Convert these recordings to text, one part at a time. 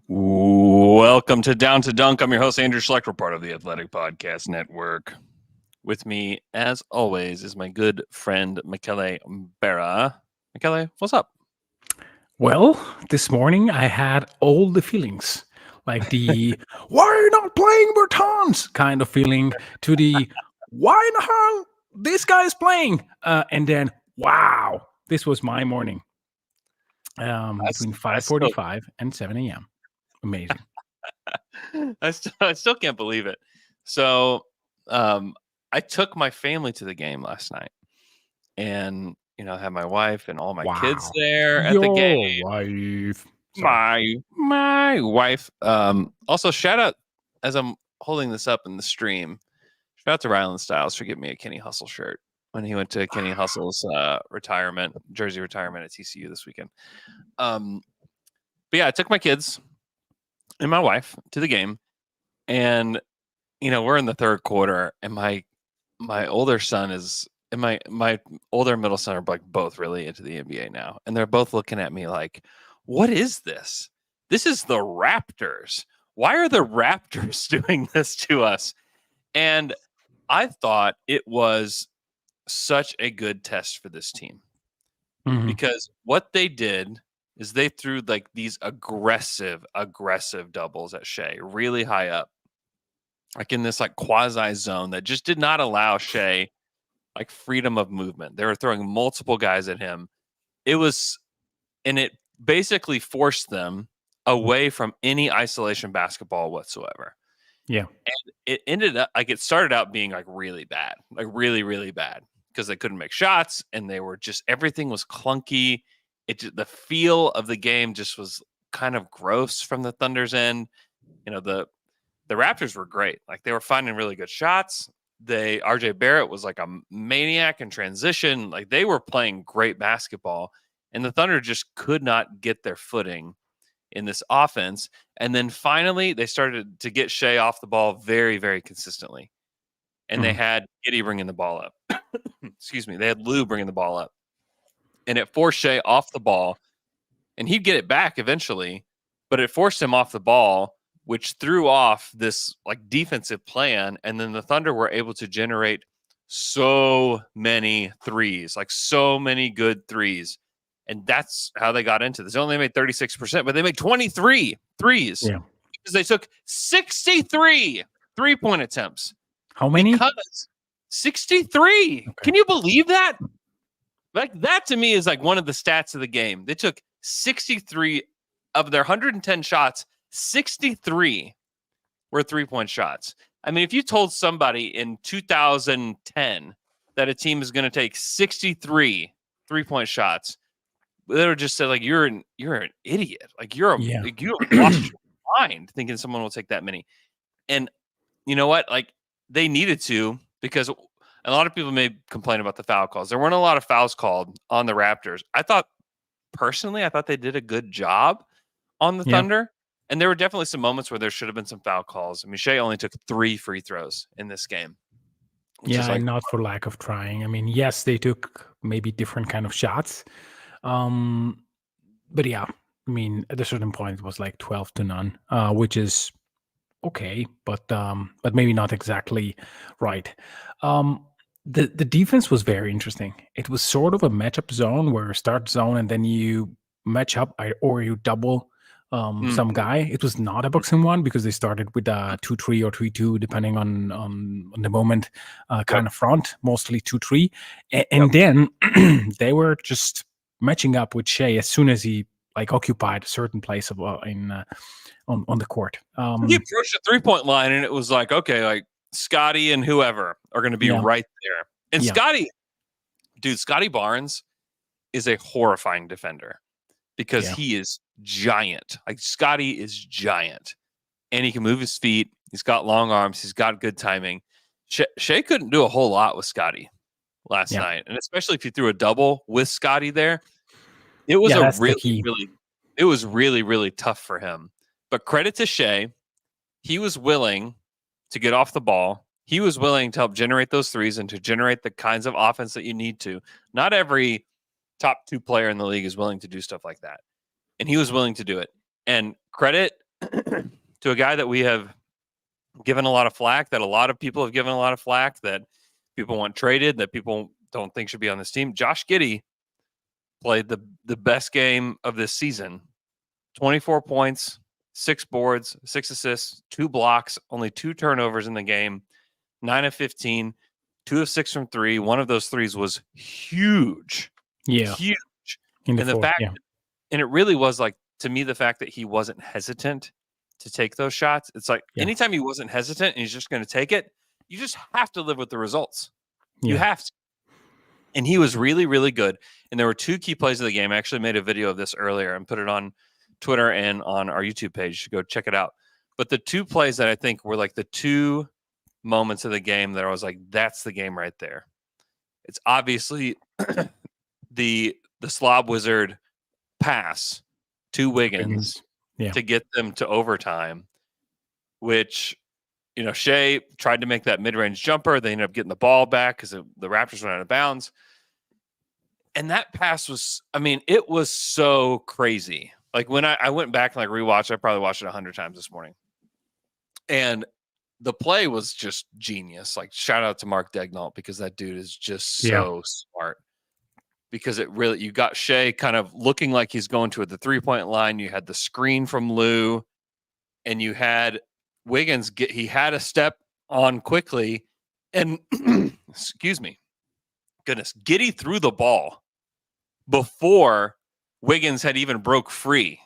Welcome to Down to Dunk. I'm your host, Andrew Schlecht. We're part of the Athletic Podcast Network. With me, as always, is my good friend, Michele Berra. Michele, what's up? Well, this morning I had all the feelings, like the "why are you not playing Bertans" kind of feeling, to the "why in the hell this guy is playing," and then wow, this was my morning, between I still, 5:45 and 7 a.m. Amazing. I still can't believe it. So, I took my family to the game last night, and I had my wife and all my kids Wow, there at the game. your wife. Sorry. My wife. Also, shout out as I'm holding this up in the stream. Shout out to Rylan Styles for giving me a Kenny Hustle shirt when he went to Kenny Hustle's jersey retirement at TCU this weekend. But yeah, I took my kids and my wife to the game, and we're in the third quarter, and my older son is and my older and middle son are like both really into the NBA now, and they're both looking at me like, "What is this? This is the Raptors. Why are the Raptors doing this to us?" And I thought it was such a good test for this team Mhm. because what they did is they threw like these aggressive doubles at Shea really high up, like in this like quasi zone that just did not allow Shea like freedom of movement. They were throwing multiple guys at him. It basically forced them away from any isolation basketball whatsoever. Yeah. And it ended up like it started out being like really bad, like really, really bad because they couldn't make shots and they were just everything was clunky. The feel of the game just was kind of gross from the Thunder's end. The Raptors were great. Like they were finding really good shots. RJ Barrett was like a maniac in transition. Like they were playing great basketball, and the Thunder just could not get their footing in this offense. And then finally, they started to get Shea off the ball very, very consistently. And they Mhm. had Giddey bringing the ball up. Excuse me. They had Lou bringing the ball up. And it forced Shea off the ball. And he'd get it back eventually. But it forced him off the ball, which threw off this like defensive plan. And then the Thunder were able to generate so many threes, like so many good threes. And that's how they got into this. They only made 36%, but they made 23 threes Yeah. because they took 63 3-point attempts. How many? Because 63. Okay. Can you believe that? Like that to me is like one of the stats of the game. They took 63 of their 110 shots, 63 were 3-point shots. I mean, if you told somebody in 2010 that a team is going to take 63 3-point shots, they would just say like you're an idiot. Like you Yeah. lost your mind thinking someone will take that many. And you know what? Like they needed to because a lot of people may complain about the foul calls. There weren't a lot of fouls called on the Raptors. I thought they did a good job on the Yeah. Thunder. And there were definitely some moments where there should have been some foul calls. I mean, Shea only took 3 free throws in this game, which is Yeah, like, and not for lack of trying. I mean, yes, they took maybe different kind of shots. Um, but yeah, I mean, at a certain point it was like 12 to none, which is okay, but maybe not exactly right. Um, the defense was very interesting. It was sort of a matchup zone where start zone and then you match up or you double some mhm, guy. It was not a boxing one because they started with a 2-3 or 3-2, depending on the moment, yep, kind of front, mostly 2-3, yep. and then they were just matching up with Shea as soon as he like occupied a certain place of on the court. He approached the 3-point line, and it was like, okay, like Scotty and whoever are going to be Yeah, right there. And yeah, Scotty Barnes is a horrifying defender because yeah, he is giant. Like Scotty is giant, and he can move his feet. He's got long arms. He's got good timing. Shea couldn't do a whole lot with Scotty last yeah, night, and especially if you threw a double with Scotty there, it was yeah. a That's the really, key. really, it was really, really tough for him. But credit to Shea, he was willing to get off the ball. He was willing to help generate those threes and to generate the kinds of offense that you need to. Not every top 2 player in the league is willing to do stuff like that. And he was willing to do it. And credit to a guy that we have given a lot of flack, that a lot of people have given a lot of flack, that people want traded, that people don't think should be on this team. Josh Giddey played the best game of this season. 24 points, 6 boards, 6 assists, 2 blocks, only 2 turnovers in the game, 9 of 15, 2 of 6 from 3. One of those threes was huge. Yeah. Huge. In the And the fourth, fact, and it really was like, to me, the fact that he wasn't hesitant to take those shots. It's like anytime he wasn't hesitant and he's just going to take it, you just have to live with the results. You have to. And he was really, really good. And there were 2 key plays of the game. I actually made a video of this earlier and put it on Twitter and on our YouTube page. Go check it out. But the 2 plays that I think were like the 2 moments of the game that I was like, that's the game right there. It's obviously the Slob Wizard pass to Wiggins. To get them to overtime, which, Shea tried to make that mid-range jumper. They ended up getting the ball back because the Raptors went out of bounds. And that pass was, it was so crazy. Like when I went back and rewatched, I probably watched it 100 times this morning. And the play was just genius. Like shout out to Mark Daignault because that dude is just so smart. Because it really, you got Shea kind of looking like he's going to the 3-point line. You had the screen from Lou, and you had Wiggins he had a step on quickly, and excuse me, goodness, Giddey threw the ball before Wiggins had even broke free.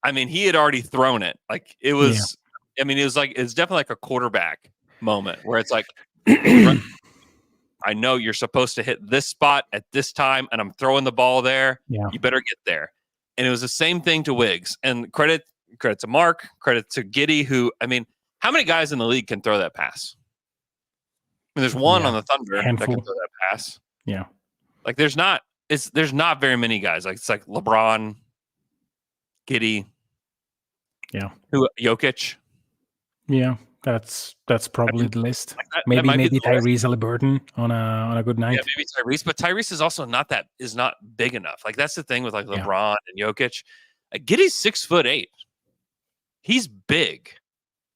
He had already thrown it. Like it was, it was definitely like a quarterback moment where it's like, I know you're supposed to hit this spot at this time, and I'm throwing the ball there. Yeah. You better get there. And it was the same thing to Wiggs. And credit to Mark, credit to Giddey, who, how many guys in the league can throw that pass? There's one on the Thunder that can throw that pass. Yeah. Like there's not very many guys. Like it's like LeBron, Giddey. Yeah. Jokic. Yeah. That's probably the list. Like maybe Tyrese Halliburton on a good night. Yeah, maybe Tyrese, but Tyrese is also not big enough. Like that's the thing with like LeBron and Jokic. Giddey's 6'8". He's big,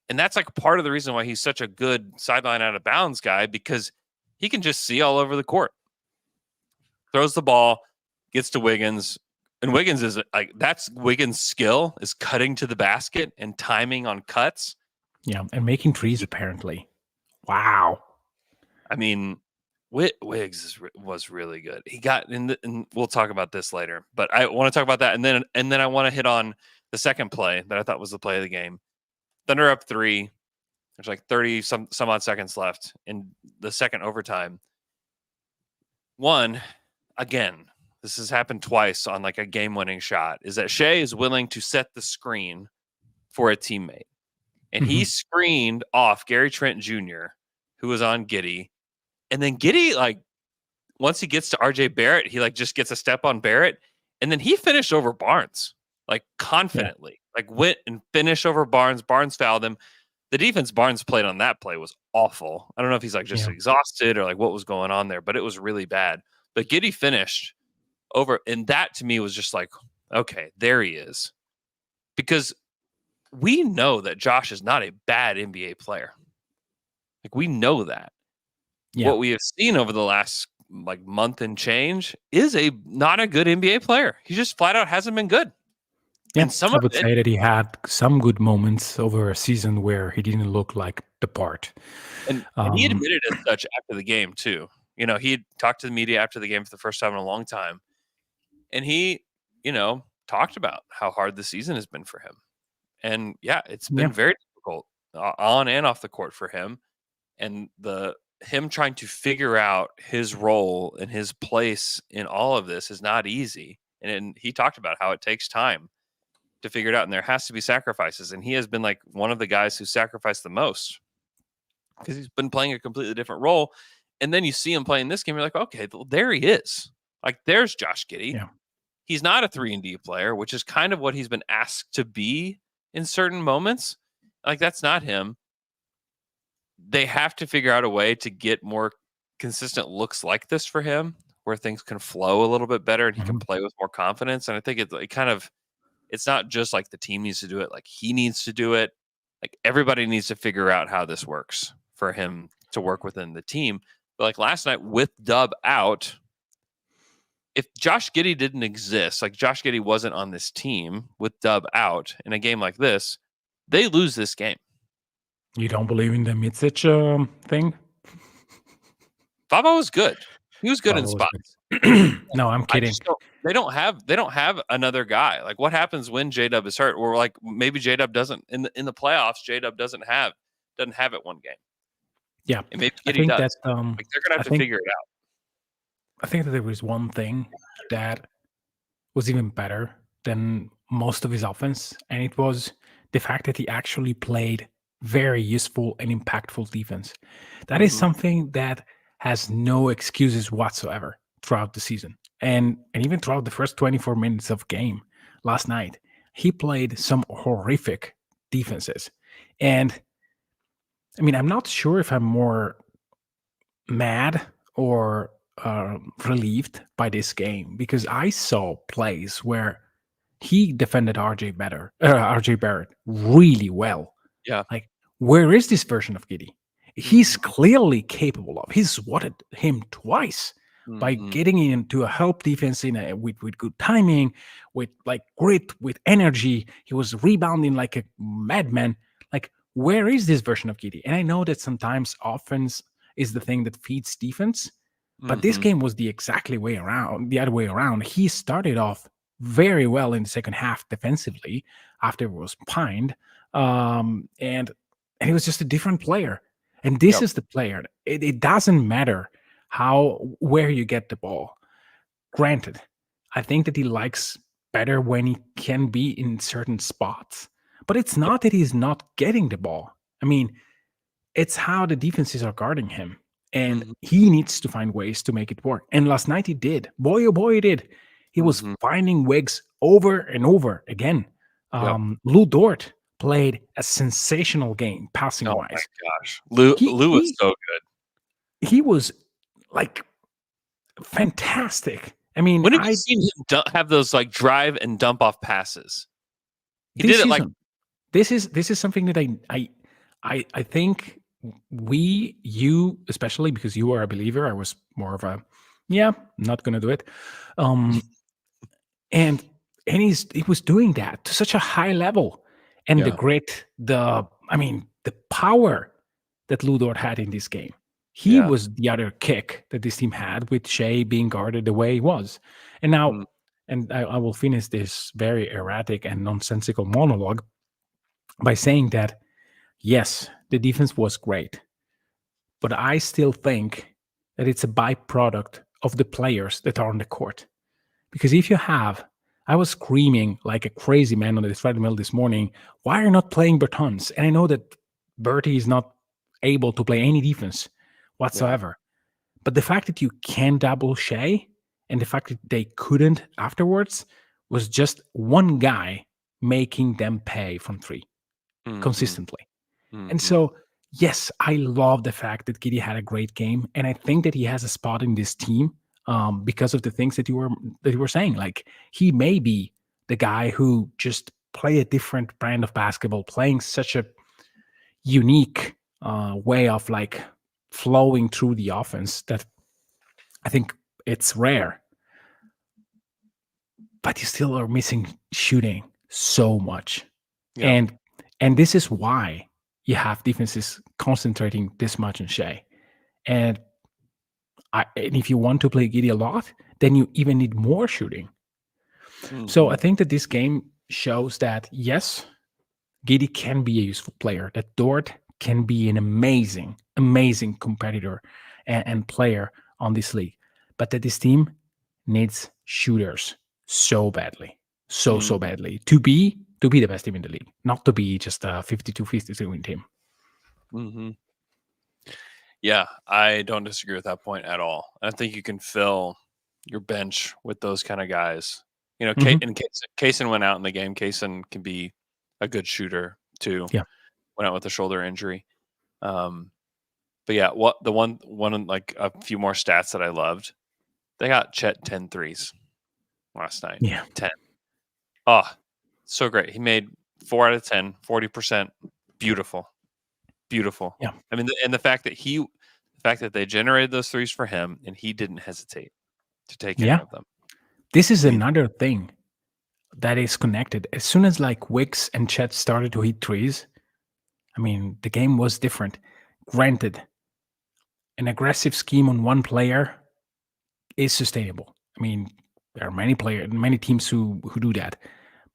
and that's like part of the reason why he's such a good sideline out of bounds guy because he can just see all over the court. Throws the ball, gets to Wiggins, and Wiggins is like that's Wiggins' skill is cutting to the basket and timing on cuts. Yeah, and making threes apparently. Wow. Wiggs was really good. He got and we'll talk about this later, but I want to talk about that, and then I want to hit on the second play that I thought was the play of the game. Thunder up 3. There's like 30 some odd seconds left in the second overtime. One, again, this has happened twice on like a game-winning shot. Is that Shea is willing to set the screen for a teammate. And he screened off Gary Trent Jr., who was on Giddey. And then Giddey, like, once he gets to RJ Barrett, he like just gets a step on Barrett. And then he finished over Barnes, like confidently. Like went and finished over Barnes. Barnes fouled him. The defense Barnes played on that play was awful. I don't know if he's like just exhausted or like what was going on there, but it was really bad. But Giddey finished over. And that to me was just like, okay, there he is. Because we know that Josh is not a bad NBA player. Like we know that. Yeah. What we have seen over the last like month and change is not a good NBA player. He just flat out hasn't been good. Yeah, and I would say that he had some good moments over a season where he didn't look like the part. And he admitted as such after the game too. He had talked to the media after the game for the first time in a long time. And he, talked about how hard the season has been for him. And it's been very difficult on and off the court for him. And him trying to figure out his role and his place in all of this is not easy. And he talked about how it takes time to figure it out. And there has to be sacrifices. And he has been like one of the guys who sacrificed the most because he's been playing a completely different role. And then you see him playing this game. You're like, okay, there he is. Like there's Josh Giddey. Yeah. He's not a 3-and-D player, which is kind of what he's been asked to be in certain moments. Like that's not him. They have to figure out a way to get more consistent looks like this for him where things can flow a little bit better and he can play with more confidence. And I think it kind of it's not just like the team needs to do it, like he needs to do it. Like everybody needs to figure out how this works for him to work within the team. But like last night with Dub out, if Josh Giddey didn't exist, like Josh Giddey wasn't on this team with Dub out in a game like this, they lose this game. You don't believe in the Mitsic thing? Fabo was good. He was good in Fabo was spots. good. No, I'm I kidding. just don't. They don't have another guy. Like what happens when J Dub is hurt, or like maybe J Dub doesn't in the playoffs. J Dub doesn't have it one game, Yeah, and maybe I Giddey think does. that Like they're gonna have to figure it out. I think that there was one thing that was even better than most of his offense, and it was the fact that he actually played very useful and impactful defense. That is Mhm. something that has no excuses whatsoever throughout the season. And even throughout the first 24 minutes of game last night, he played some horrific defenses. And I mean, I'm not sure if I'm more mad or relieved by this game because I saw plays where he defended RJ Barrett really well. Yeah. Like, where is this version of Giddy? He's Mhm. clearly capable of. He swatted him twice by Mhm. getting into a help defense with good timing, with like grit, with energy. He was rebounding like a madman. Like, where is this version of Giddy? And I know that sometimes offense is the thing that feeds defense, but this Mhm. game was the other way around. He started off very well in the second half defensively after it was pined. And he was just a different player. And this Yep. is the player. It doesn't matter where you get the ball. Granted, I think that he likes better when he can be in certain spots. But it's Yep. not that he's not getting the ball. I mean, it's how the defenses are guarding him. And Mhm. he needs to find ways to make it work. And last night he did. Boy, oh boy, he did. He was Mhm. finding wigs over and over again. Yep. Lou Dort played a sensational game passing Oh my wise. gosh. Lou He Lou is he so good. he was like fantastic. I mean, When have you seen him have those like drive and dump off passes? He this did it like season, this is something that I think you especially because you are a believer. I was more of a yeah, not gonna do it. Um, and he was doing that to such a high level, and the yeah. grit, the power that Ludor had in this game. He Yeah. was the other kick that this team had with Shea being guarded the way he was. And now, Mm. and I will finish this very erratic and nonsensical monologue by saying that yes, the defense was great, but I still think that it's a byproduct of the players that are on the court. Because if you have, I was screaming like a crazy man on the treadmill this morning, why are you not playing Bertans? And I know that Bertie is not able to play any defense Yeah. whatsoever. But the fact that you can double Shea and the fact that they couldn't afterwards was just one guy making them pay from three Mhm. consistently. And Mhm. so, yes, I love the fact that Giddy had a great game, and I think that he has a spot in this team because of the things that you were saying. Like he may be the guy who just play a different brand of basketball, playing such a unique way of like flowing through the offense that I think it's rare. But you still are missing shooting so much, Yeah. and and this is why you have defenses concentrating this much on Shea. And if you want to play Giddy a lot, then you even need more shooting. So I Mhm. think that this game shows that yes, Giddy can be a useful player. That Dort can be an amazing, amazing competitor and player on this league, but that this team needs shooters so badly, so Mhm. badly to be the best team in the league, not to be just a 52-53 win team. Mhm. Yeah, I don't disagree with that point at all. I think you can fill your bench with those kind of guys. You know, Mhm. in case Kaysen went out in the game, Kaysen can be a good shooter too. Yeah. Went out with a shoulder injury. Um, but yeah, what the one like a few more stats that I loved. They got Chet 10 threes last night. Yeah. 10. Oh, So great. He made 4 out of 10, 40%. Beautiful. Beautiful. Yeah. I mean, and the fact that they generated those threes for him and he didn't hesitate to take any Yeah. of them. This is I mean, another thing that is connected. As soon as like Wicks and Chet started to hit threes, I mean, the game was different. Granted, an aggressive scheme on one player is sustainable. I mean, there are many teams who do that.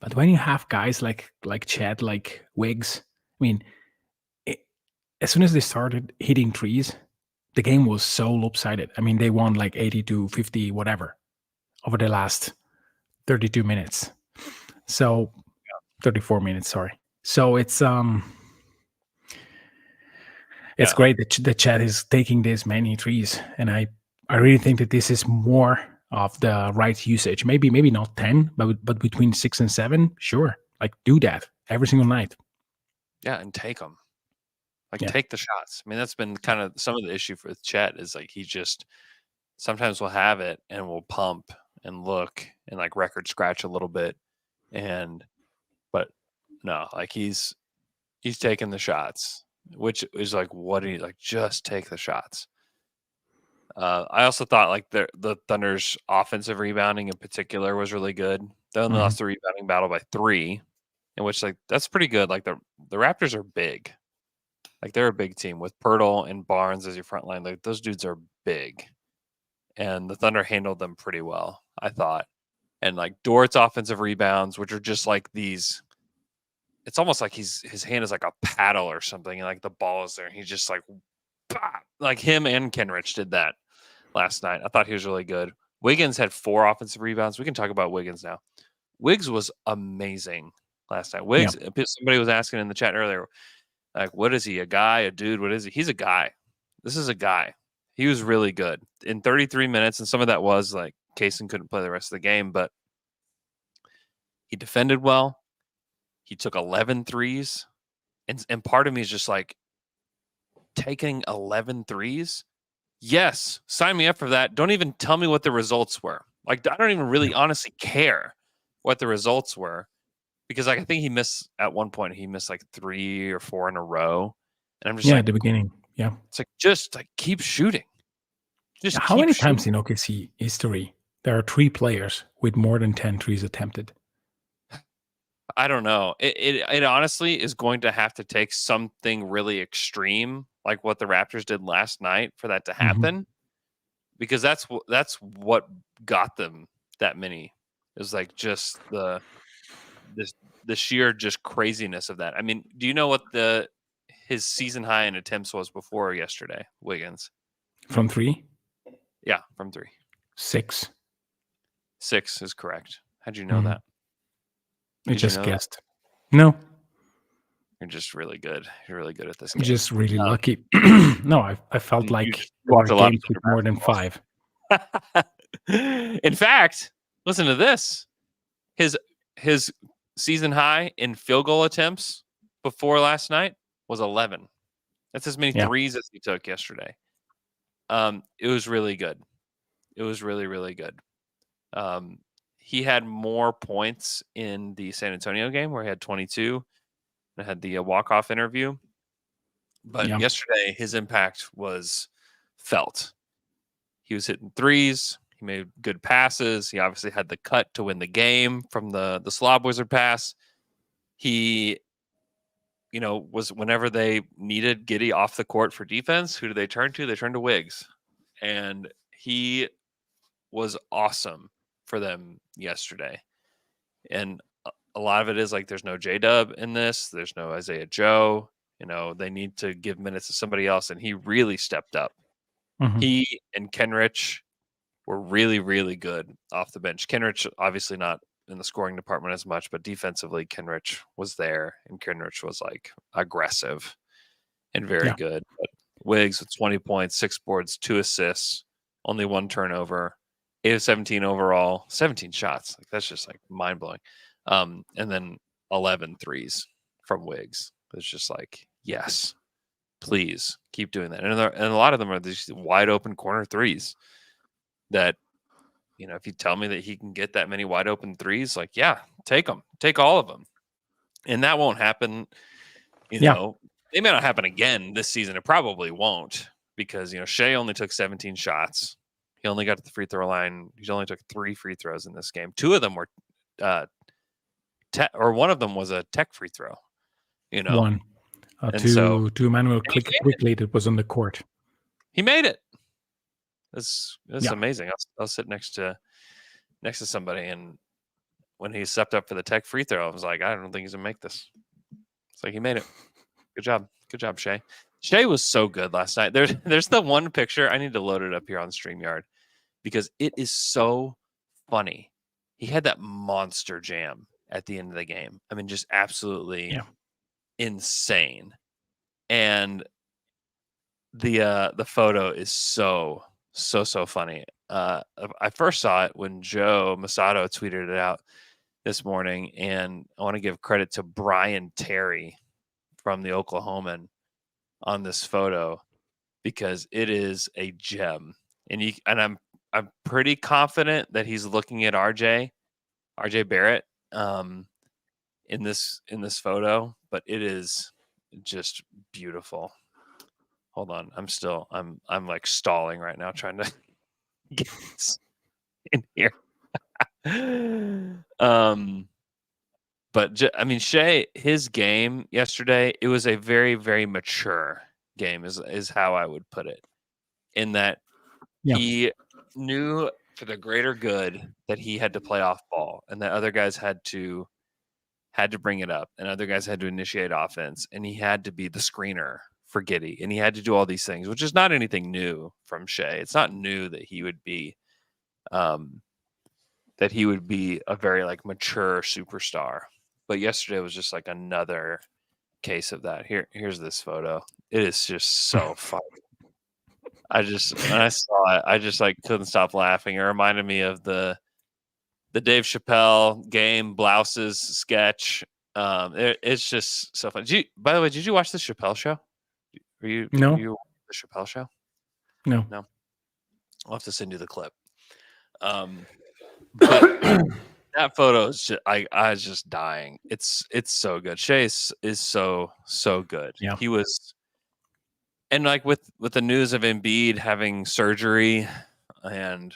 But when you have guys like Chad, like Wiggs, I mean, it, as soon as they started hitting threes, the game was so lopsided. I mean, they won like 80 to 50, whatever, over the last 32 minutes. So 34 minutes, sorry. So it's yeah. great that the chat is taking this many threes, and I really think that this is more of the right usage. Maybe not 10, but between 6 and 7, sure. Like do that every single night. Yeah, and take them. Like Yeah. take the shots. I mean, that's been kind of some of the issue with Chet is like he just sometimes will have it and will pump and look and like record scratch a little bit but no, like he's taking the shots, which is like what do you like just take the shots. I also thought like the Thunder's offensive rebounding in particular was really good. They only Mhm. lost the rebounding battle by 3, in which like that's pretty good. Like the Raptors are big. Like they're a big team with Pirtle and Barnes as your front line. Like those dudes are big. And the Thunder handled them pretty well, I thought. And like Dort's offensive rebounds, which are just like these, it's almost like his hand is like a paddle or something, and like the ball is there, and he's just like, pop! Like him and Kenrich did that last night. I thought he was really good. Wiggins had 4 offensive rebounds. We can talk about Wiggins now. Wiggs was amazing last night. Yeah. Wiggs, somebody was asking in the chat earlier, like, what is he? A guy? A dude? What is he? He's a guy. This is a guy. He was really good in 33 minutes, and some of that was like Kaysen couldn't play the rest of the game, but he defended well. He took 11 threes, and part of me is just like taking 11 threes. Yes, sign me up for that. Don't even tell me what the results were. Like I don't even really honestly care what the results were because like I think he missed at one point. He missed like 3 or 4 in a row, and I'm just Yeah, like, at the beginning. Yeah. it's like just like keep shooting. Just How keep many shooting. times in OKC history there are 3 players with more than 10 threes attempted? I don't know. It honestly is going to have to take something really extreme, like what the Raptors did last night, for that to Mhm. happen. Because that's what got them that many. Is like just this the sheer just craziness of that. I mean, do you know what his season high in attempts was before yesterday, Wiggins? From 3? Yeah, from 3. 6. 6 is correct. How'd you know Mhm. that? I Did you just know that? guessed. No, You're just really good. You're really good at this I'm game. just really lucky. No, I felt You like just there watch were a lot of games with Thunder more than 5. basketball. In fact, listen to this. His his season high in field goal attempts before last night was 11. That's as many Yeah. threes as he took yesterday. It was really good. It was really, really good. Um, he had more points in the San Antonio game where he had 22 and had the walk-off interview. But Yeah. yesterday, his impact was felt. He was hitting threes. He made good passes. He obviously had the cut to win the game from the Slob Wizard pass. He, was whenever they needed Giddy off the court for defense, who do they turn to? They turn to Wiggs. And he was awesome for them yesterday. And a lot of it is like there's no J Dub in this. There's no Isaiah Joe. They need to give minutes to somebody else. And he really stepped up. Mhm. He and Kenrich were really, really good off the bench. Kenrich, obviously not in the scoring department as much, but defensively, Kenrich was there, and Kenrich was like aggressive and very Yeah. good. But Wiggs with 20 points, 6 boards, 2 assists, only 1 turnover, 8 of 17 overall, 17 shots. Like that's just like mind blowing. And then 11 threes from Wiggs. It's just like, yes, please keep doing that. And a lot of them are these wide open corner threes that if you tell me that he can get that many wide open threes, like, yeah, take them, take all of them. And that won't happen. It may not happen again this season. It probably won't because, Shea only took 17 shots. He only got to the free throw line. He only took 3 free throws in this game. 2 of them were, one of them was a tech free throw, One. And to Emmanuel quickly that was on the court. He made it. That's amazing. I'll sit next to somebody, and when he stepped up for the tech free throw, I was like, I don't think he's gonna make this. It's like he made it. Good job, Shea. Shea was so good last night. There's the one picture. I need to load it up here on StreamYard because it is so funny. He had that monster jam at the end of the game. I mean, just absolutely insane. And the photo is so funny. I first saw it when Joe Masato tweeted it out this morning, and I want to give credit to Brian Terry from the Oklahoman on this photo because it is a gem. And I'm pretty confident that he's looking at RJ Barrett in this photo, but it is just beautiful. Hold on, I'm like stalling right now trying to get this in here. But I mean, Shea, his game yesterday, it was a very, very mature game, is how I would put it. In that he knew for the greater good that he had to play off ball, and that other guys had to bring it up, and other guys had to initiate offense, and he had to be the screener for Giddey, and he had to do all these things, which is not anything new from Shea. It's not new that he would be a very like mature superstar. But yesterday was just like another case of that. Here's this photo. It is just so funny. When I saw it, I just like couldn't stop laughing. It reminded me of the Dave Chappelle game blouses sketch. It's just so fun. By the way, did you watch the Chappelle show? Were you the Chappelle show? No. I'll have to send you the clip. But that photo is just, I was just dying. It's so good. Shea is so good. Yeah. He was, and like with the news of Embiid having surgery and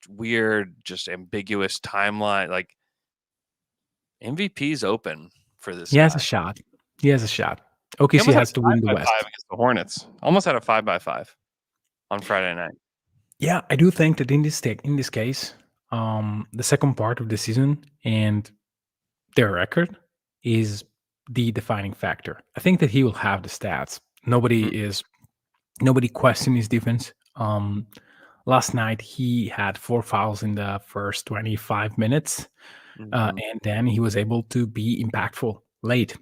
weird, just ambiguous timeline, like MVP's open for this. He has a shot. OKC has to win the West against the Hornets. Almost had a 5-by-5 on Friday night. Yeah, I do think that in this case, the second part of the season and their record is the defining factor. I think that he will have the stats. Nobody questioned his defense. Last night he had 4 fouls in the first 25 minutes, and then he was able to be impactful late.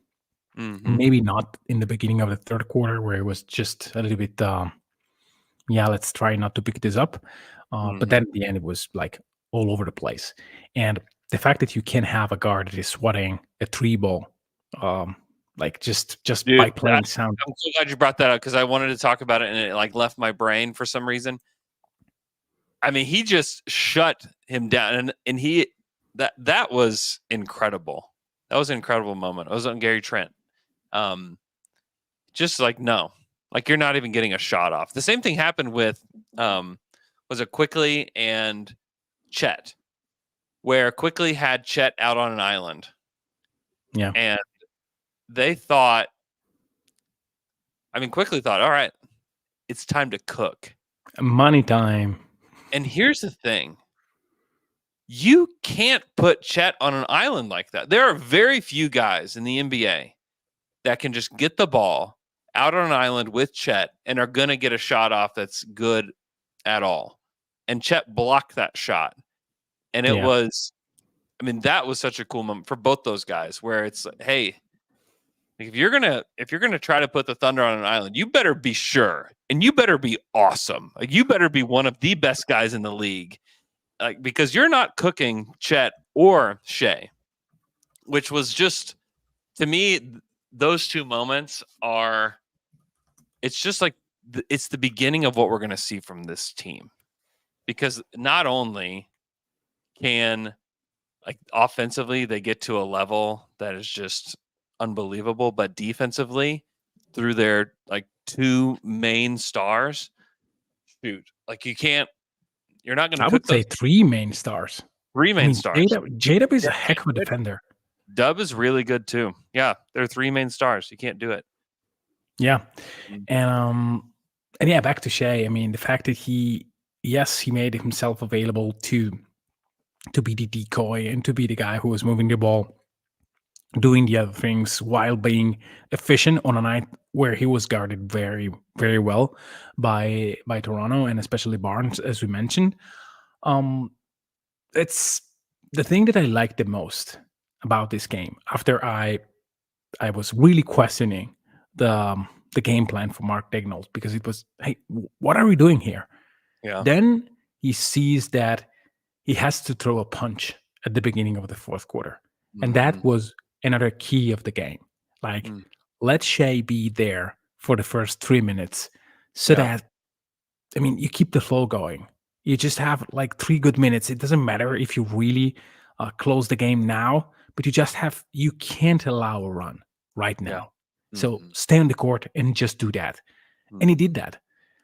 Maybe not in the beginning of the third quarter where it was just a little bit, let's try not to pick this up. But then at the end, it was like all over the place. And the fact that you can have a guard that is swatting a 3 ball, like just by playing sound. I'm so glad you brought that up because I wanted to talk about it and it like left my brain for some reason. I mean, he just shut him down, and he that was incredible. That was an incredible moment. It was on Gary Trent. Just like no, like you're not even getting a shot off. The same thing happened with was it Quickly and Chet, where Quickly had Chet out on an island. Yeah, and they thought. I mean, Quickly thought, all right, it's time to cook. Money time. And here's the thing. You can't put Chet on an island like that. There are very few guys in the NBA that can just get the ball out on an island with Chet and are going to get a shot off that's good at all. And Chet blocked that shot. And it was, I mean, that was such a cool moment for both those guys where it's like, hey, if you're gonna try to put the Thunder on an island, you better be sure, and you better be awesome. Like you better be one of the best guys in the league, like because you're not cooking Chet or Shea, which was just to me those two moments are. It's just like it's the beginning of what we're gonna see from this team, because not only can, like, offensively, they get to a level that is just unbelievable, but defensively, through their, like, 2 main stars, shoot, like, you're not gonna I would cook say those 3 main stars. 3 I main mean, stars. J-Dub is a Can't heck of a do it. defender. Dub is really good too. Yeah, they're 3 main stars. You can't do it. Yeah. Mm. And yeah, back to Shea. I mean, the fact that he made himself available to be the decoy and to be the guy who was moving the ball, doing the other things while being efficient on a night where he was guarded very, very well by Toronto and especially Barnes, as we mentioned. Um, it's the thing that I liked the most about this game after I was really questioning the game plan for Mark Daigneault because it was, hey, what are we doing here? Yeah. Then he sees that he has to throw a punch at the beginning of the fourth quarter, and that Mhm. was another key of the game. Like, Mm. let Shea be there for the first 3 minutes, so Yeah. that you keep the flow going. You just have like 3 good minutes. It doesn't matter if you really close the game now, but you can't allow a run right Yeah. now. So Mhm. stay on the court and just do that. And he Mhm. did that.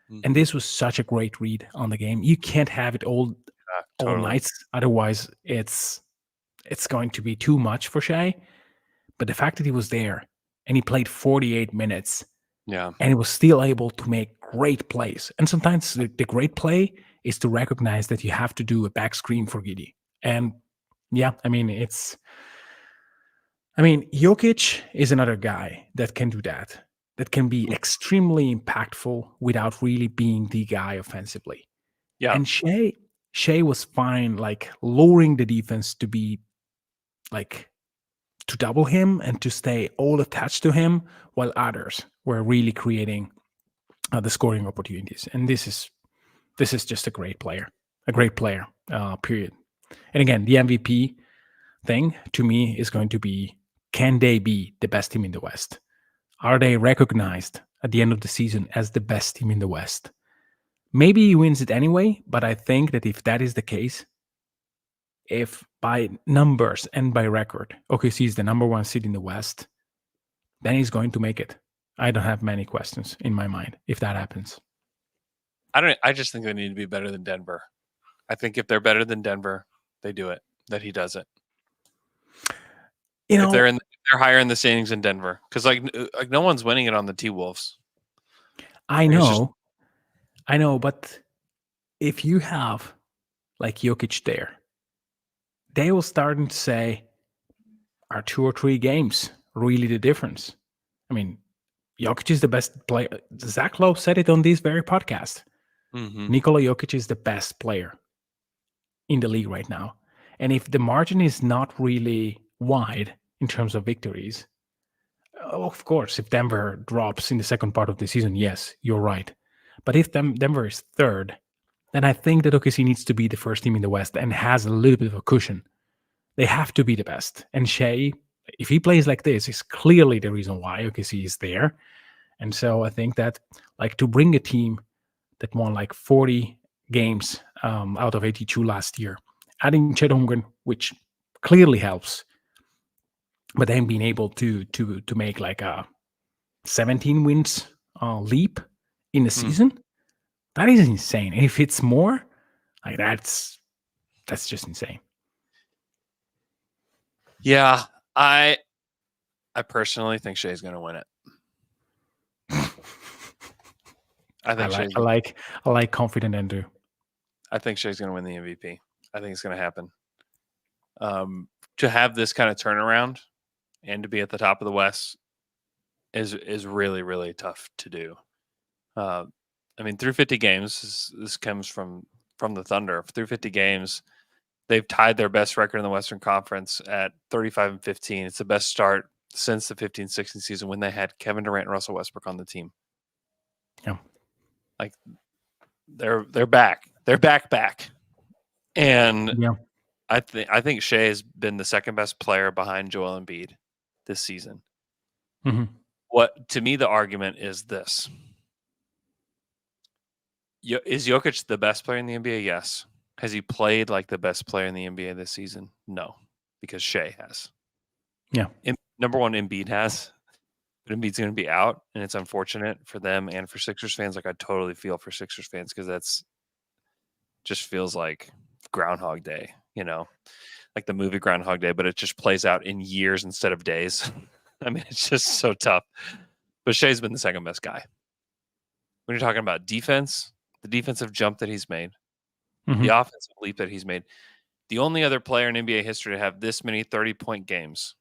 And Mhm. this was such a great read on the game. You can't have it Yeah, all totally. nights, otherwise it's going to be too much for Shea. But the fact that he was there and he played 48 minutes Yeah. and he was still able to make great plays. And sometimes the great play is to recognize that you have to do a back screen for Giddy. And yeah, Jokic is another guy that can do that, that can be Mm. extremely impactful without really being the guy offensively. Yeah. And Shea was fine, like lowering the defense to be like to double him and to stay all attached to him, while others were really creating the scoring opportunities. And this is just a great player. Period. And again, the MVP thing to me is going to be: can they be the best team in the West? Are they recognized at the end of the season as the best team in the West? Maybe he wins it anyway, but I think that if that is the case, if by numbers and by record, OKC is the number 1 seed in the West, then he's going to make it. I don't have many questions in my mind if that happens. I just think they need to be better than Denver. I think if they're better than Denver, they do it. That he does it. You If know, they're higher in the standings in Denver, because like no one's winning it on the T Wolves. I Like it's just know, I know, but if you have like Jokic there, they will start to say, are 2 or 3 games really the difference? I mean, Jokic is the best player. Zach Lowe said it on this very podcast. Mhm. Nikola Jokic is the best player in the league right now. And if the margin is not really wide in terms of victories, of course, if Denver drops in the second part of the season, yes, you're right. But if Denver is third, then I think that OKC needs to be the first team in the West and has a little bit of a cushion. They have to be the best. And Shea, if he plays like this, is clearly the reason why OKC is there. And so I think that, like, to bring a team that won like 40 games out of 82 last year, adding Chet Holmgren, which clearly helps, but then being able to make like a 17 wins leap in the Mm. season, that is insane. And if it's more, like that's just insane. Yeah, I personally think Shea's going to win it. I think Shea's I like confident Andrew. I think Shea's going to win the MVP. I think it's going to happen. To have this kind of turnaround and to be at the top of the West is really, really tough to do. I mean, through 50 games, this comes from the Thunder. Through 50 games, they've tied their best record in the Western Conference at 35-15. It's the best start since the 15-16 season when they had Kevin Durant and Russell Westbrook on the team. Yeah. Like they're back. They're back. And Yeah. I think Shea has been the second best player behind Joel Embiid this season. Mm-hmm. What to me the argument is this: is Jokic the best player in the NBA? Yes. Has he played like the best player in the NBA this season? No, because Shea has. Yeah. Number one, Embiid has. But Embiid's going to be out, and it's unfortunate for them and for Sixers fans. Like, I totally feel for Sixers fans because that's just feels like Groundhog Day, like the movie Groundhog Day, but it just plays out in years instead of days. I mean, it's just so tough. But Shea's been the second best guy. When you're talking about defense, the defensive jump that he's made, the offensive leap that he's made, the only other player in NBA history to have this many 30-point games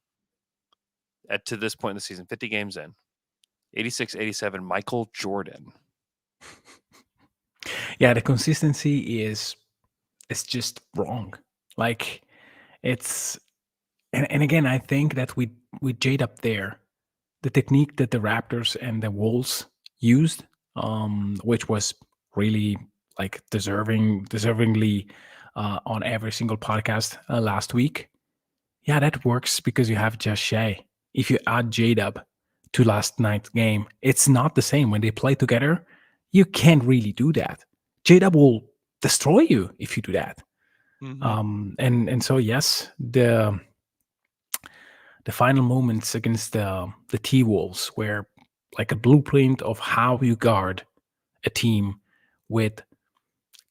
to this point in the season, 50 games in, 86, 87, Michael Jordan. Yeah, the consistency is just wrong. Like, it's and again, I think that with Jade up there, the technique that the Raptors and the Wolves used, which was really like deservingly on every single podcast last week. Yeah, that works because you have just Shea. If you add Jade up to last night's game, it's not the same. When they play together, you can't really do that. Jade up will destroy you if you do that. And so yes, the final moments against the T-Wolves were like a blueprint of how you guard a team with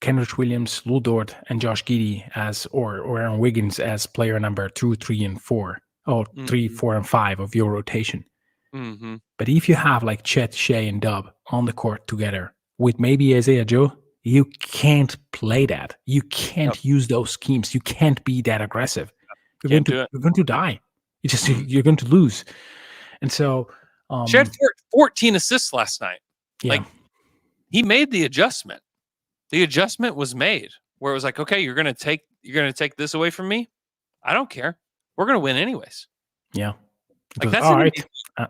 Kenrich Williams, Lou Dort, and Josh Giddey or Aaron Wiggins as player number 2, 3, and 4, or 3, 4, and 5 of your rotation. But if you have like Chet, Shea, and Dub on the court together with maybe Isaiah Joe, you can't play that. You can't use those schemes. You can't be that aggressive. You're going to die. You're going to lose. And so She had 14 assists last night. Yeah. Like, he made the adjustment. The adjustment was made where it was like, okay, you're gonna take this away from me. I don't care. We're gonna win anyways. Yeah. Like, that's all right.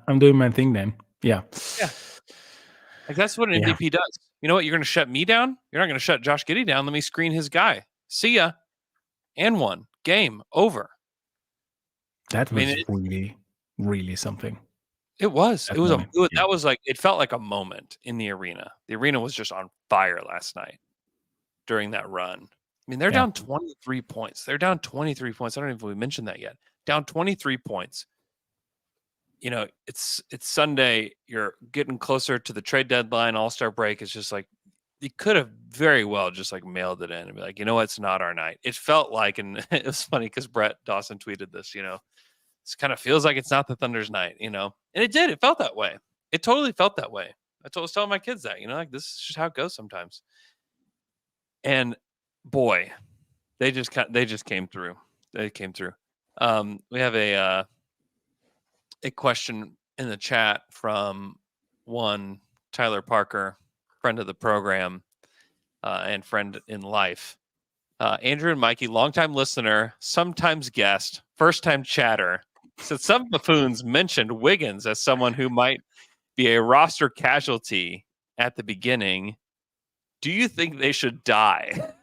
I'm doing my thing then. Yeah. Yeah. Like, that's what an MVP does. You know what? You're gonna shut me down. You're not gonna shut Josh Giddey down. Let me screen his guy. See ya. And one. Game over. That was really, really something. It was. That was like, it felt like a moment in the arena. The arena was just on fire last night during that run. I mean, they're down 23 points. They're down 23 points. I don't know if we mentioned that yet. Down 23 points. It's Sunday. You're getting closer to the trade deadline, All-Star break. It's just like, you could have very well just like mailed it in and be like, you know what? It's not our night. It felt like, and it was funny because Brett Dawson tweeted this, this kind of feels like it's not the Thunder's night, and it did. It felt that way. It totally felt that way. I was telling my kids that, like, this is just how it goes sometimes. And boy, they just came through. They came through. We have a question in the chat from one Tyler Parker, friend of the program, and friend in life. Andrew and Mikey, longtime listener, sometimes guest, first-time chatter, said some buffoons mentioned Wiggins as someone who might be a roster casualty at the beginning. Do you think they should die?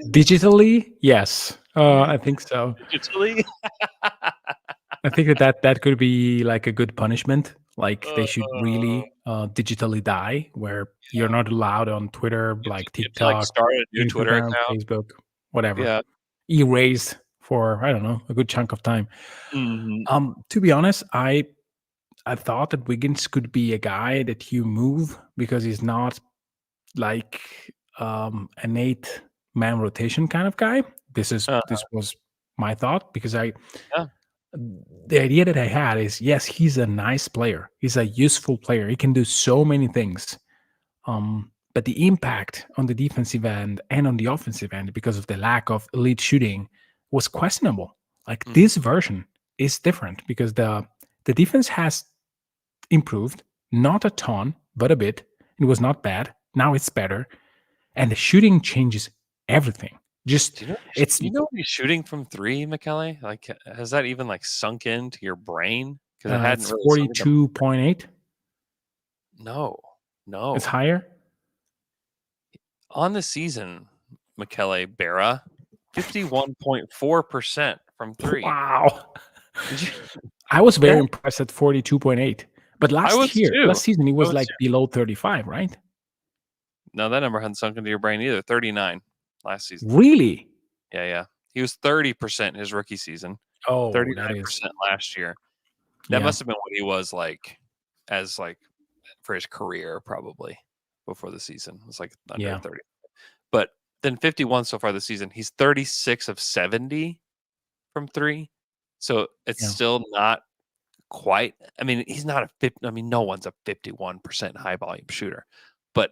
Digitally, yes. I think so. Digitally? I think that could be like a good punishment. Like, they should really digitally die, where you're not allowed on Twitter, like TikTok, start a new Twitter Instagram, account, Facebook, whatever. Yeah. Erased for, I don't know, a good chunk of time. To be honest, I thought that Wiggins could be a guy that you move because he's not like an 8-man rotation kind of guy. This was my thought, because the idea that I had is, yes, he's a nice player. He's a useful player. He can do so many things. But the impact on the defensive end and on the offensive end, because of the lack of elite shooting, was questionable. Like, this version is different because the defense has improved, not a ton, but a bit. It was not bad. Now it's better. And the shooting changes everything. Just, do you know he's shooting from 3, Michele? Like, has that even like sunk into your brain? Because it hadn't really 42.8. No. It's higher on the season. Michele Berra, 51.4% from 3. Wow. I was very impressed at 42.8. But last season, he was like below 35, right? No, that number hadn't sunk into your brain either. 39 last season. Really? Yeah. He was 30% his rookie season. Oh, 39% last year. That must have been what he was like for his career, probably before the season. It was like under 30. But then 51 so far this season. He's 36 of 70 from three. So it's still not quite. I mean, he's not a 50. I mean, no one's a 51% high volume shooter. But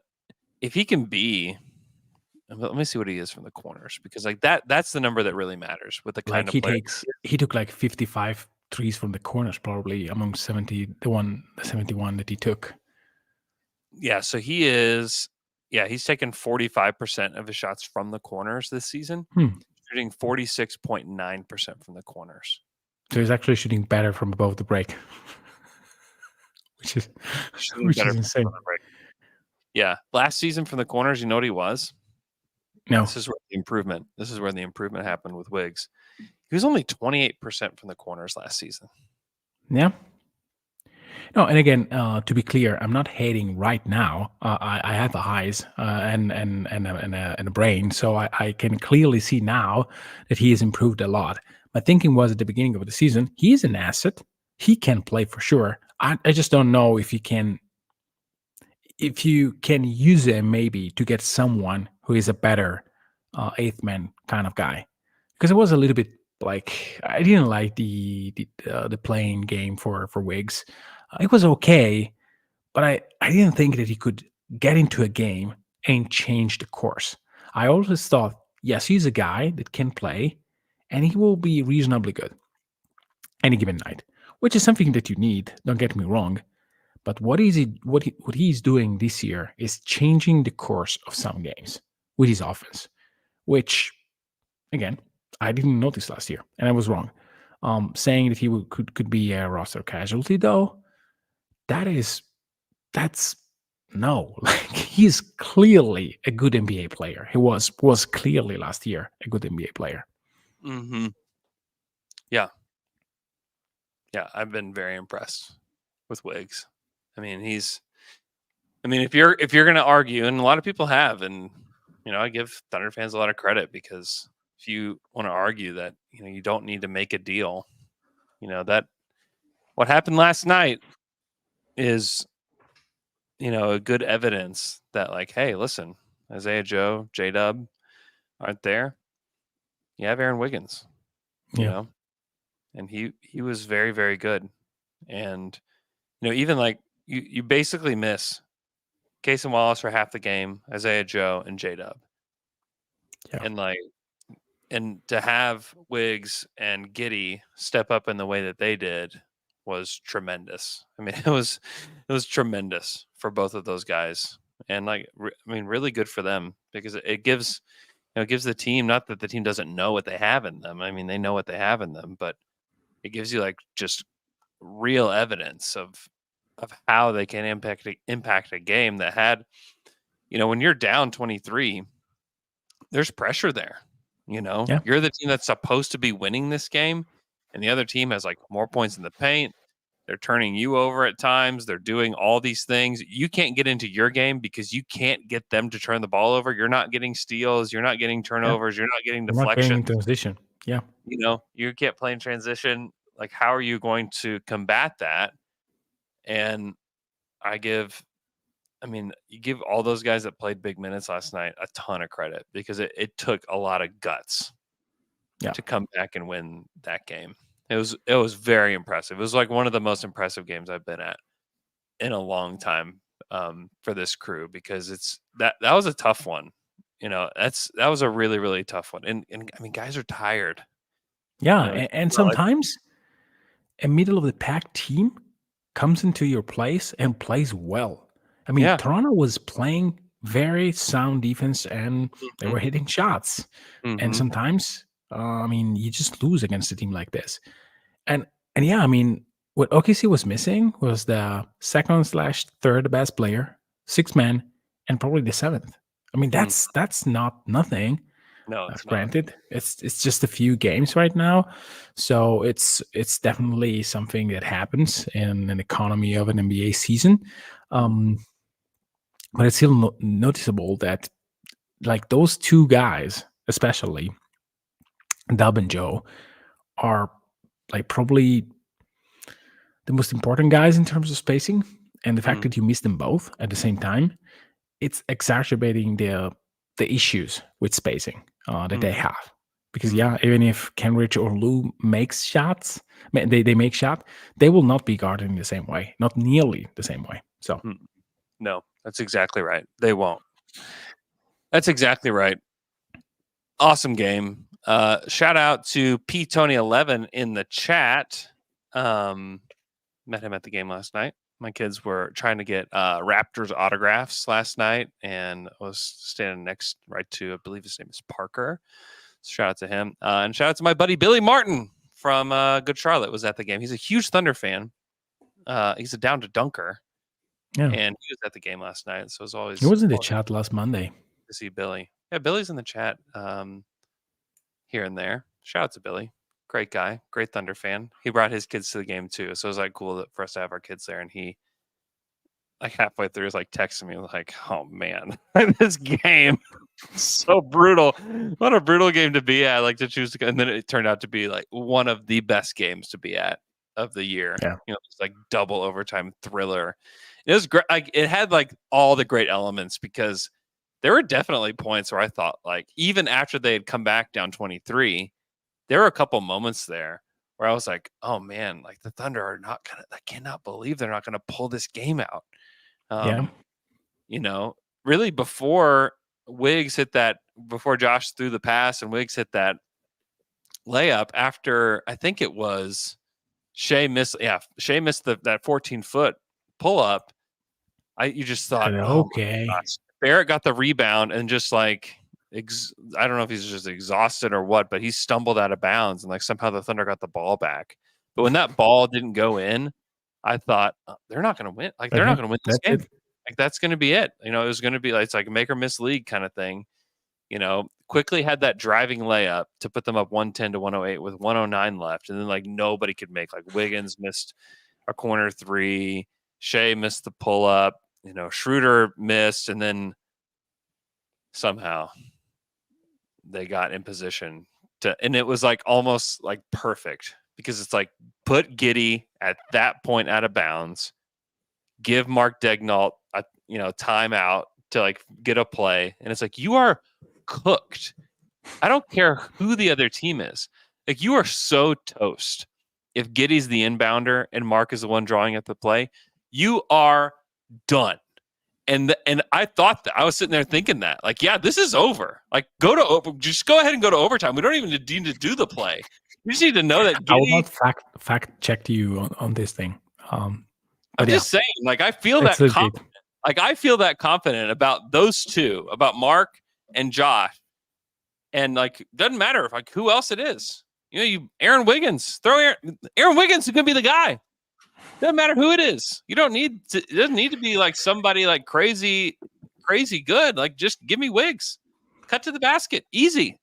if he can be, let me see what he is from the corners, because like that's the number that really matters with the kind of player. He took like 55 threes from the corners, probably among 71 that he took. Yeah, so he's taken 45% of his shots from the corners this season, shooting 46.9% from the corners. So he's actually shooting better from above the break, which is insane. Yeah, last season from the corners, you know what he was? No. This is where the improvement happened with Wiggs. He was only 28% from the corners last season. Yeah. No, and again, to be clear, I'm not hating right now. I have eyes and a brain, so I can clearly see now that he has improved a lot. My thinking was at the beginning of the season, he's an asset. He can play for sure. I just don't know if you can use him maybe to get someone who is a better eighth man kind of guy, because it was a little bit like I didn't like the playing game for Wiggs. It was okay, but I didn't think that he could get into a game and change the course. I always thought, yes, he's a guy that can play, and he will be reasonably good any given night, which is something that you need. Don't get me wrong, but what he's doing this year is changing the course of some games with his offense, which, again, I didn't notice last year, and I was wrong. Saying that he could be a roster casualty, though, that's no. Like, he's clearly a good NBA player. He was clearly last year a good NBA player. Mm-hmm. Yeah, I've been very impressed with Wiggs. I mean, if you're going to argue, and a lot of people have, and I give Thunder fans a lot of credit, because if you want to argue that you don't need to make a deal, that what happened last night is a good evidence that, like, hey, listen, Isaiah Joe, J-Dub aren't there. You have Aaron Wiggins, and he was very, very good. And even like you basically miss Case and Wallace for half the game, Isaiah Joe and J-Dub. Yeah. And to have Wiggs and Giddey step up in the way that they did was tremendous. I mean, it was tremendous for both of those guys, and really good for them, because it gives the team, not that the team doesn't know what they have in them. I mean, they know what they have in them, but it gives you just real evidence of how they can impact a game that had, when you're down 23, there's pressure there. You're the team that's supposed to be winning this game, and the other team has more points in the paint. They're turning you over at times. They're doing all these things. You can't get into your game because you can't get them to turn the ball over. You're not getting steals. You're not getting turnovers. You're not getting deflections. You're not getting transition. Yeah. You can't play in transition. How are you going to combat that? And you give all those guys that played big minutes last night a ton of credit, because it took a lot of guts to come back and win that game. It was very impressive. It was one of the most impressive games I've been at in a long time for this crew, because that was a tough one. That was a really, really tough one. And I mean, guys are tired. Yeah, and sometimes a middle of the pack team comes into your place and plays well. I mean, Toronto was playing very sound defense, and they were hitting shots. Mm-hmm. And sometimes, you just lose against a team like this. And yeah, I mean, what OKC was missing was the second/third best player, sixth man, and probably the seventh. I mean, that's not nothing. No, it's granted, not. It's just a few games right now, so it's definitely something that happens in an economy of an NBA season. but it's still noticeable that like those two guys, especially Dub and Joe, are like probably the most important guys in terms of spacing. And the fact Mm, that you miss them both at the same time, it's exacerbating the issues with spacing that they mm, have. Because mm, yeah, even if Kenrich or Lou makes shots, they make shot, they will not be guarded in the same way, not nearly the same way. So mm. No, that's exactly right. They won't. That's exactly right. Awesome game. Shout out to P Tony 11 in the chat. Met him at the game last night. My kids were trying to get Raptors autographs last night, and I was standing next right to, I believe his name is Parker. Shout out to him, and shout out to my buddy Billy Martin from Good Charlotte was at the game. He's a huge Thunder fan. He's a down to dunker, yeah, and he was at the game last night. So it was he always was in the always chat last Monday. to see Billy. Yeah, Billy's in the chat here and there. Shout out to Billy. Great guy, great Thunder fan. He brought his kids to the game too, so it was like cool for us to have our kids there. And he, like halfway through, was like texting me like, "Oh man, this game so brutal. What a brutal game to be at. Like to choose to go." And then it turned out to be like one of the best games to be at of the year. Yeah. It's like double overtime thriller. It was great. Like it had like all the great elements because there were definitely points where I thought like even after they had come back down 23, there were a couple moments there where I was like, oh man, like the Thunder are not gonna, I cannot believe they're not gonna pull this game out. Yeah. Really before Wiggs hit that, before Josh threw the pass and Wiggs hit that layup after, I think it was Shea missed that 14-foot pull up. You just thought, oh my Okay. gosh. Barrett got the rebound and just like, I don't know if he's just exhausted or what, but he stumbled out of bounds and like somehow the Thunder got the ball back. But when that ball didn't go in, I thought they're not going to win. Like they're not going to win this game. Like that's going to be it. It was going to be like, it's like make or miss league kind of thing. Quickly had that driving layup to put them up 110 to 108 with 109 left. And then like nobody could make, like Wiggins missed a corner three. Shea missed the pull up, Schroeder missed. And then somehow they got in position and it was like almost like perfect because it's like put Giddey at that point out of bounds, give Mark Daigneault a timeout to like get a play, and it's like you are cooked. I don't care who the other team is. Like you are so toast. If Giddey's the inbounder and Mark is the one drawing at the play, you are done. And I thought that I was sitting there thinking that, like, yeah, this is over. Like, just go ahead and go to overtime. We don't even need to do the play. We just need to know that. I will not fact check you on this thing. I'm just saying, like, I feel that confident. Like, I feel that confident about those two, about Mark and Josh, and like, doesn't matter if like who else it is. Aaron Wiggins. Throw Aaron Wiggins is gonna be the guy. Doesn't matter who it is. You don't need to. It doesn't need to be like somebody like crazy good. Like just give me Wiggs. Cut to the basket. Easy.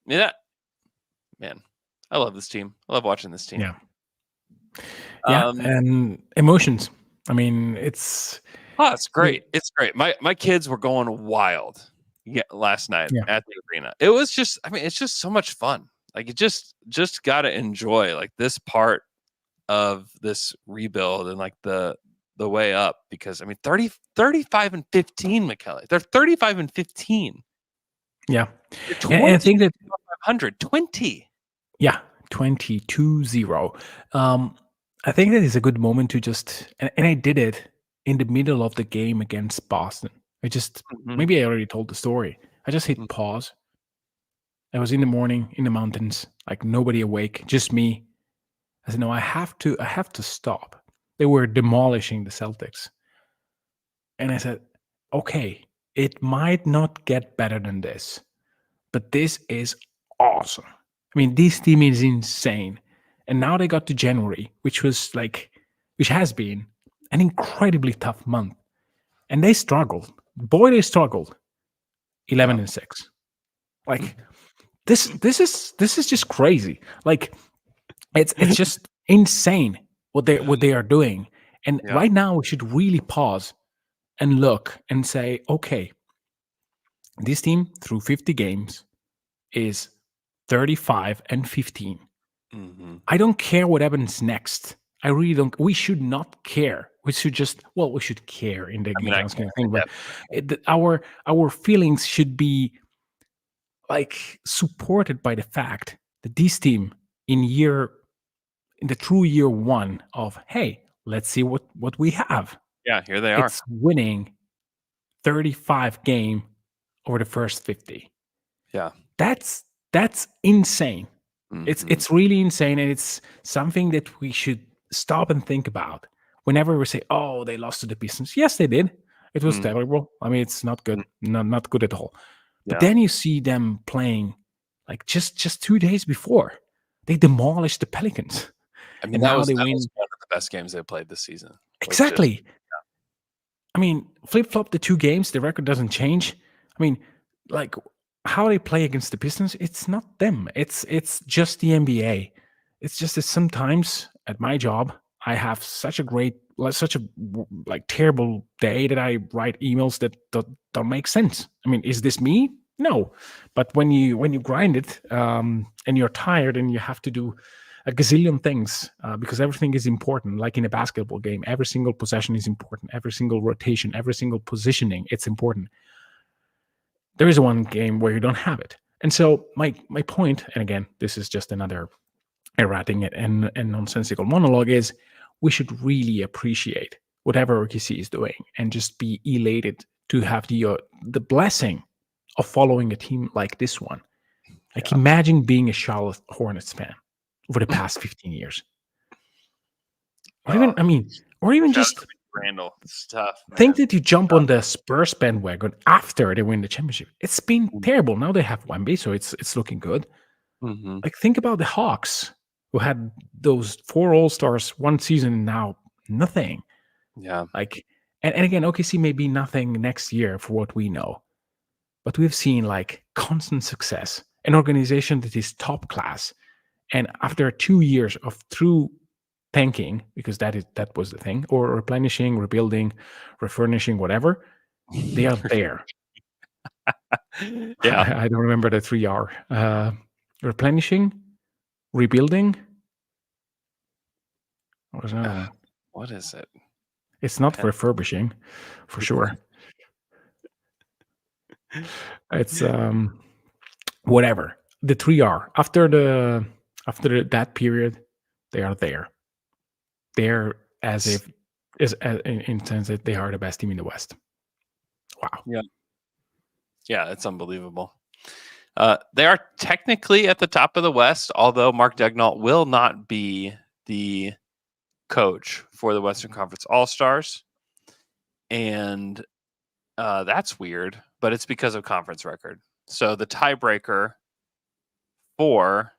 Yeah. Man, I love this team. I love watching this team. Yeah. Yeah. And emotions. I mean, it's great. It's great. My kids were going wild last night at the arena. It was just, it's just so much fun. Like you just gotta enjoy like this part of this rebuild and like the way up, because 35 and 15, Michele. They're 35 and 15. Yeah. And I think that 520. Yeah, 22-0. I think that is a good moment to just, and I did it in the middle of the game against Boston. Maybe I already told the story. I just hit pause. I was in the morning in the mountains, like nobody awake, just me. I said, no, I have to stop. They were demolishing the Celtics. And I said, okay, it might not get better than this, but this is awesome. This team is insane. And now they got to January, which has been an incredibly tough month. And they struggled. Boy, they struggled. 11 and 6. Like this is just crazy. Like it's just insane what they are doing. And right now we should really pause and look and say, okay, this team through 50 games is 35-15. Mm-hmm. I don't care what happens next. I really don't. We should not care. We should just, well, we should care in the I grand scheme of thing, yeah, but our feelings should be like supported by the fact that this team in the true year one of, hey, let's see what we have. yeah, here they are. It's winning 35 game over the first 50. Yeah. That's insane. Mm-hmm. It's really insane, and it's something that we should stop and think about whenever we say, "Oh, they lost to the Pistons." Yes, they did. It was terrible. I mean, it's not good. Not good at all. But Yeah. then you see them playing like just 2 days before. They demolished the Pelicans. I mean, And that now was they one win. of the best games they played this season. Exactly. I mean, flip-flop the 2 games, the record doesn't change. I mean, like how they play against the Pistons, it's not them. It's just the NBA. It's just that sometimes at my job, I have such a like terrible day that I write emails that don't make sense. I mean, is this me? No. But when you grind it, and you're tired and you have to do a gazillion things, because everything is important. Like in a basketball game, every single possession is important. Every single rotation, every single positioning, it's important. There is one game where you don't have it. And so my point, and again, this is just another erratic and nonsensical monologue, is we should really appreciate whatever OKC is doing and just be elated to have the blessing of following a team like this one. Like imagine being a Charlotte Hornets fan over the past 15 years. Or even just Randall. It's tough, man. think that you jump on the Spurs bandwagon after they win the championship. It's been terrible. Now they have Wemby, so it's looking good. Mm-hmm. Like think about the Hawks, who had those 4 All-Stars one season and now nothing. Yeah. Like and again, OKC may be nothing next year for what we know. But we've seen like constant success, an organization that is top class. And after 2 years of true tanking, because that was the thing, or replenishing, rebuilding, refurnishing, whatever, they are there. Yeah. I don't remember the 3 R. Replenishing, rebuilding. What was another one? What is it? It's not refurbishing, for sure. It's whatever. The 3 R. After that period, they are there. They're as if in sense that they are the best team in the West. Wow. Yeah, it's unbelievable. They are technically at the top of the West, although Mark Daigneault will not be the coach for the Western Conference All-Stars. And that's weird, but it's because of conference record. So the tiebreaker for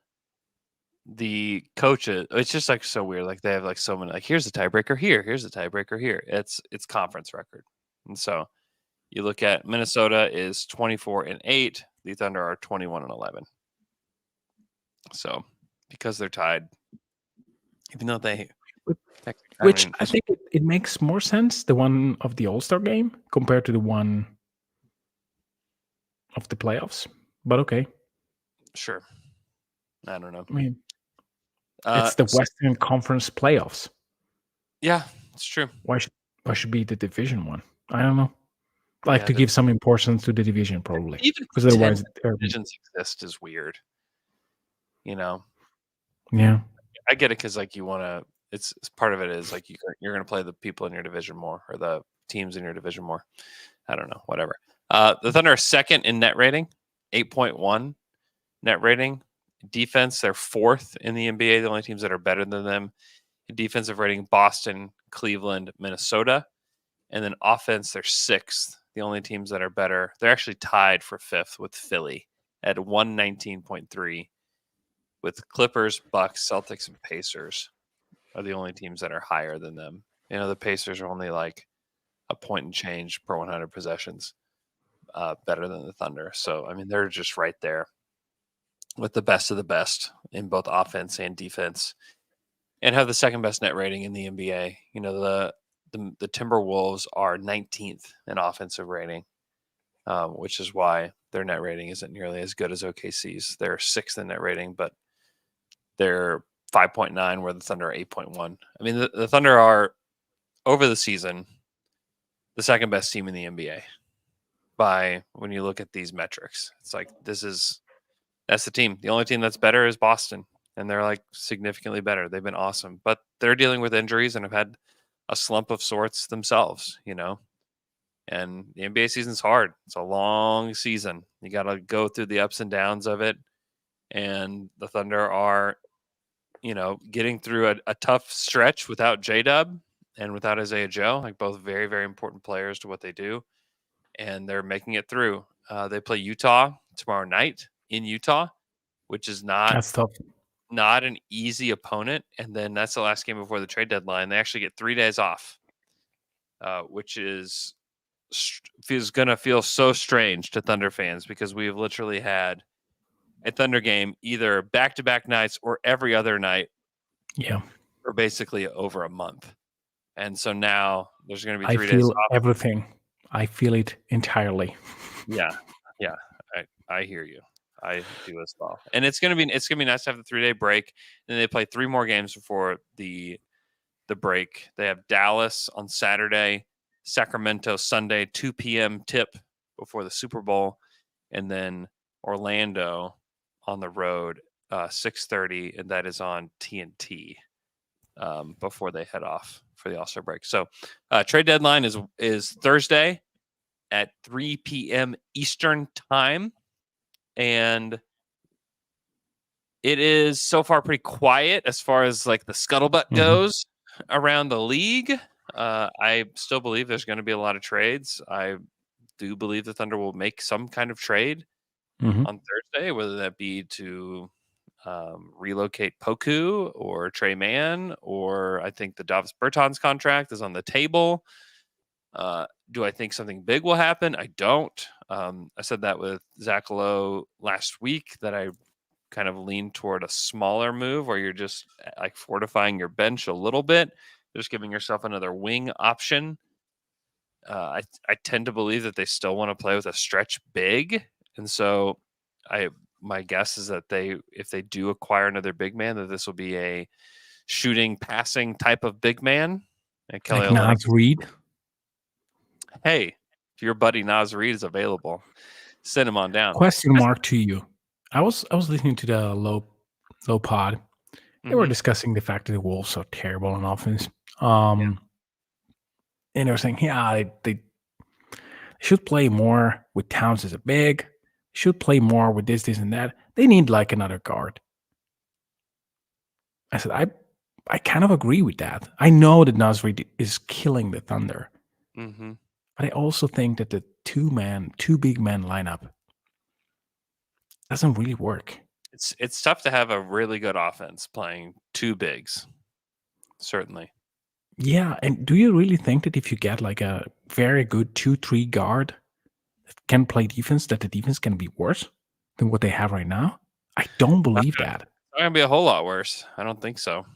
the coaches, it's just like so weird. Like they have like so many, like here's the tiebreaker here, here's the tiebreaker here. It's conference record. And so you look at Minnesota is 24-8. The Thunder are 21-11. So because they're tied, even though they, Which I think it makes more sense, the one of the All-Star game compared to the one of the playoffs. But okay. Sure. I don't know. I mean, it's the Western Conference playoffs. Yeah, it's true. Why should be the division one? I don't know. Like to give some importance to the division, probably. Even because otherwise divisions exist is weird. You know. Yeah. I get it because like you want to. It's part of it is like you're going to play the people in your division more or the teams in your division more. I don't know. Whatever. The Thunder are second in net rating, 8.1 net rating. Defense, they're fourth in the NBA. The only teams that are better than them in defensive rating: Boston, Cleveland, Minnesota. And then offense, they're sixth. The only teams that are better, they're actually tied for fifth with Philly at 119.3, with Clippers, Bucks, Celtics, and Pacers are the only teams that are higher than them. You know, the Pacers are only like a point and change per 100 possessions better than the Thunder. So, I mean, they're just right there with the best of the best in both offense and defense, and have the second best net rating in the NBA. You know, the Timberwolves are 19th in offensive rating, which is why their net rating isn't nearly as good as OKC's. They're 6th in net rating, but they're 5.9, where the Thunder are 8.1. I mean, the Thunder are, over the season, the second best team in the NBA by when you look at these metrics. It's like that's the team. The only team that's better is Boston, and they're like significantly better. They've been awesome, but they're dealing with injuries and have had a slump of sorts themselves, And the NBA season's hard. It's a long season. You got to go through the ups and downs of it. And the Thunder are, getting through a tough stretch without J-Dub and without Isaiah Joe, like both very, very important players to what they do. And they're making it through. They play Utah tomorrow night in Utah, which is That's tough. not an easy opponent. And then that's the last game before the trade deadline. They actually get 3 days off, which is going to feel so strange to Thunder fans, because we've literally had a Thunder game either back-to-back nights or every other night for basically over a month. And so now there's going to be 3 days off. I feel everything. I feel it entirely. Yeah. I hear you. I do as well. And it's gonna be nice to have the 3-day break. And they play 3 more games before the break. They have Dallas on Saturday, Sacramento Sunday, 2 p.m. tip before the Super Bowl, and then Orlando on the road, 6:30, and that is on TNT before they head off for the All-Star break. So trade deadline is Thursday at 3 p.m. Eastern time. And it is so far pretty quiet as far as like the scuttlebutt goes around the league. I still believe there's going to be a lot of trades. I do believe the Thunder will make some kind of trade on Thursday, whether that be to relocate Poku or Trey Mann, or I think the Davis Bertans contract is on the table. Do I think something big will happen? I don't. I said that with Zach Lowe last week, that I kind of lean toward a smaller move where you're just like fortifying your bench a little bit, just giving yourself another wing option. I tend to believe that they still want to play with a stretch big, and so my guess is that if they do acquire another big man, that this will be a shooting, passing type of big man. And Kelly like Naz Reid. Hey, if your buddy Naz Reid is available, send him on down. Question mark to you. I was listening to the low pod. They were discussing the fact that the Wolves are terrible on offense. And they were saying, they should play more with Towns as a big. Should play more with this, and that. They need like another guard. I said, I kind of agree with that. I know that Naz Reid is killing the Thunder. But I also think that the two big man lineup doesn't really work. It's tough to have a really good offense playing 2 bigs. Certainly. Yeah, and do you really think that if you get like a very good 2-3 guard that can play defense, that the defense can be worse than what they have right now? I don't believe that. It's not going to be a whole lot worse. I don't think so.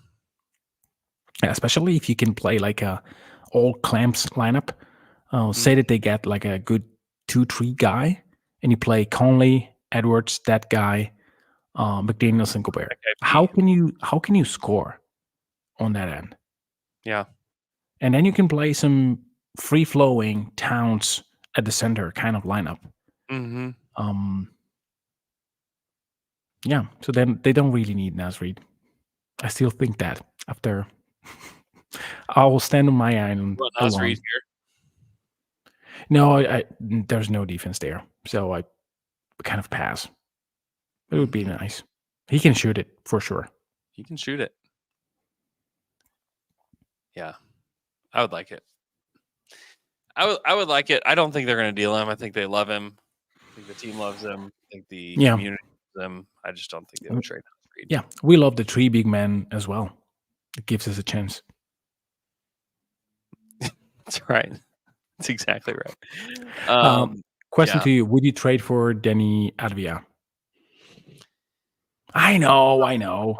Yeah, especially if you can play like a all clamps lineup. Say that they get like a good 2-3 guy, and you play Conley, Edwards, that guy, McDaniels, and Gobert. How can you score on that end? Yeah, and then you can play some free flowing Towns at the center kind of lineup. Yeah, so then they don't really need Naz Reid. I still think that after I will stand on my island Naz Reid here. No, there's no defense there, so I kind of pass. It would be nice. He can shoot it for sure. He can shoot it. Yeah, I would like it. I would like it. I don't think they're going to deal him. I think they love him. I think the team loves him. I think the community loves him. I just don't think they would trade Naz Reid. Yeah, we love the 3 big men as well. It gives us a chance. That's right. That's exactly right. Question to you: would you trade for Denny Advia? I know.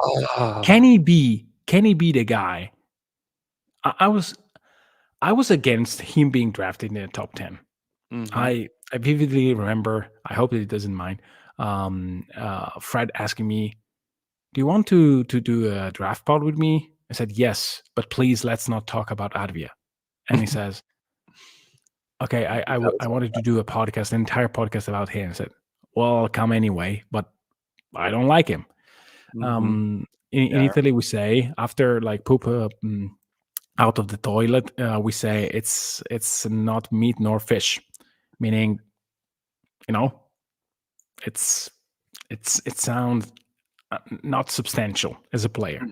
Can he be the guy? I I was against him being drafted in the top 10. Mm-hmm. I vividly remember, I hope that he doesn't mind, Fred asking me, do you want to do a draft pod with me? I said, yes, but please let's not talk about Advia. And he says, okay, I wanted to do a podcast, an entire podcast about him. I said, well, I'll come anyway, but I don't like him. Mm-hmm. In Yeah. Italy, we say after like poop out of the toilet, we say it's not meat nor fish, meaning, you know, it's it sounds not substantial as a player.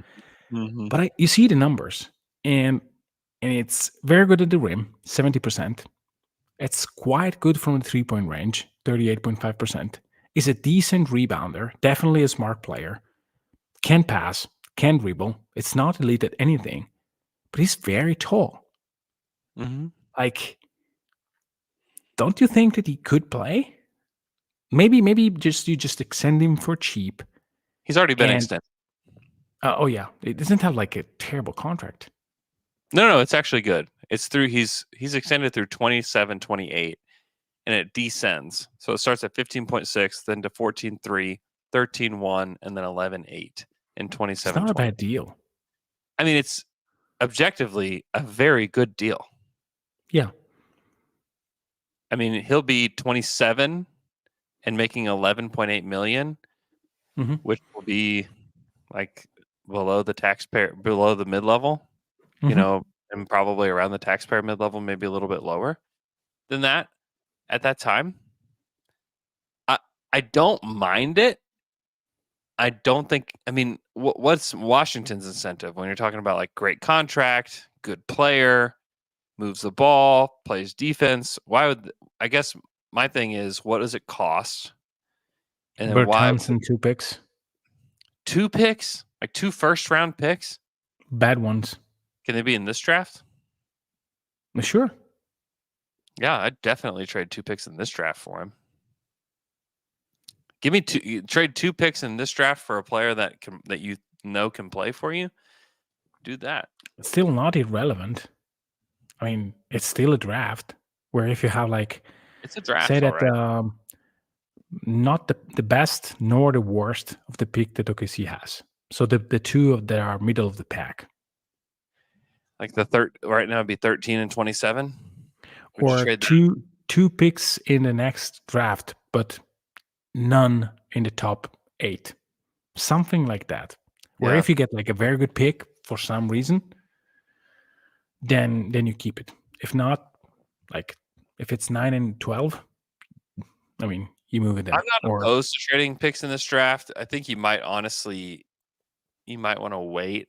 Mm-hmm. But you see the numbers, and it's very good at the rim, 70%. It's quite good from the 3-point range, 38.5%. Is a decent rebounder, definitely a smart player. Can pass, can dribble. It's not elite at anything, but he's very tall. Mm-hmm. Like, don't you think that he could play? Maybe just you just extend him for cheap. He's already been And extended. oh yeah, it doesn't have like a terrible contract. No, it's actually good. It's through he's extended through 27, 28, and it descends. So it starts at 15.6, then to 14.3, 13.1, and then 11.8 in It's 27, not a 20. bad deal. I mean, it's objectively a very good deal. Yeah. I mean, he'll be 27 and making 11.8 million, Mhm. which will be like below the mid-level, Mhm. and probably around the taxpayer mid-level, maybe a little bit lower than that at that time. I don't mind it. I don't think. I mean, what's Washington's incentive when you're talking about like great contract, good player, moves the ball, plays defense? Why would I guess my thing is what does it cost, and then why Bertans and 2 picks. 2 picks, like 2 first-round picks? Bad ones. Can they be in this draft? Sure. Yeah, I'd definitely trade 2 picks in this draft for him. Give me trade 2 picks in this draft for a player that can play for you. Do that. It's still not irrelevant. I mean, it's still a draft where if you have like, It's a say draft, all that right. not the best nor the worst of the pick that OKC has. So the two that are middle of the pack. Like the third right now it'd be 13 and 27. Would you Or trade that? two picks in the next draft, but none in the top 8. Something like that. Where Yeah. if you get like a very good pick for some reason, then you keep it. If not, like if it's 9 and 12, I mean, you move it I'm in. not Or opposed to trading picks in this draft. I think you might want to wait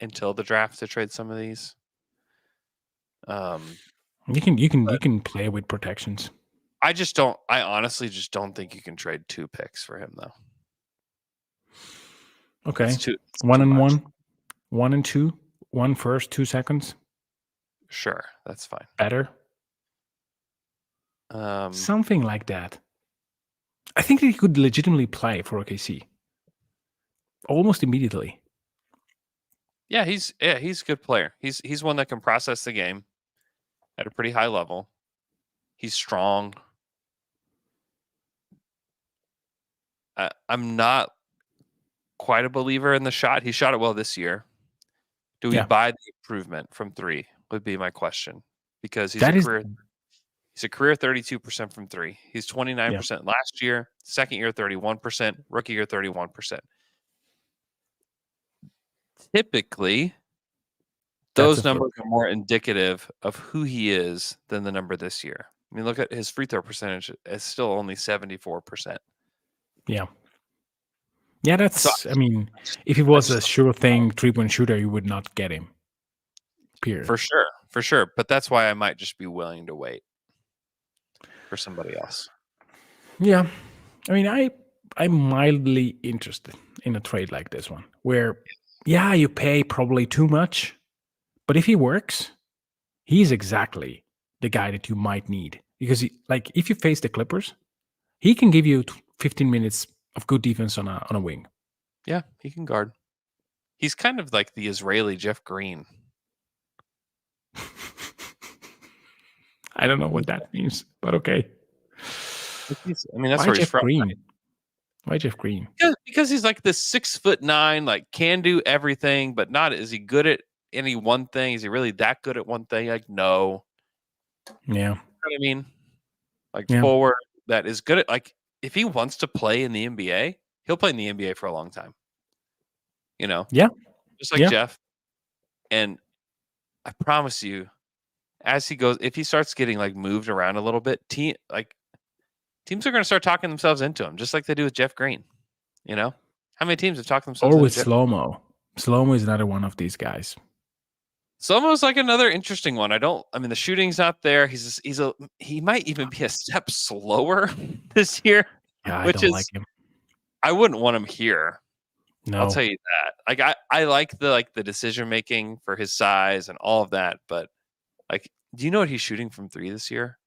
until the draft to trade some of these. you can play with protections. I honestly just don't think you can trade 2 picks for him though. Okay. It's too 1 and much. 1, 1 and 2, 1 first, 2 seconds. Sure, that's fine. Better. Um, Something like that. I think that he could legitimately play for OKC almost immediately. yeah, he's a good player. He's one that can process the game at a pretty high level. He's strong. I'm not quite a believer in the shot. He shot it well this year. Do we Yeah. buy the improvement from 3? Would be my question, because he's That a is career 32% from 3. He's 29% last year. Second year 31%. Rookie year 31%. Typically, that's a those numbers are more indicative of who he is than the number this year. I mean, look at his free throw percentage. It's still only 74%. Yeah. Yeah, So I mean, if he I was just a sure thing 3-point shooter, you would not get him. Period. for sure. But that's why I might just be willing to wait for somebody else. Yeah. I mean, I'm mildly interested in a trade like this one, where, yeah, you pay probably too much, but if he works, he's exactly the guy that you might need. Because, like, if you face the Clippers, he can give you 15 minutes of good defense on a wing. Yeah, he can guard. He's kind of like the Israeli Jeff Green. I don't know what that means, but okay. I mean, that's Why where he's Jeff from. Green? Why Jeff Green? Because he's like this 6'9", like can do everything, but not is he good at any one thing? Is he really that good at one thing? Like, no. Yeah. You know what I mean? Like Yeah. forward that is good at like if he wants to play in the NBA, he'll play in the NBA for a long time. You know? Yeah. Just like Yeah. Jeff. And I promise you, as he goes, if he starts getting like moved around a little bit, teams are going to start talking themselves into him, just like they do with Jeff Green. You know, how many teams have talked themselves Or into with Jeff? Slow-Mo. Slow-Mo is another one of these guys. Slow-Mo's like another interesting one. I mean, the shooting's not there. He might even be a step slower this year, Yeah, I which don't is like him. I wouldn't want him here. I'll No. tell you that. Like I like the decision making for his size and all of that, but like, do you know what he's shooting from three this year?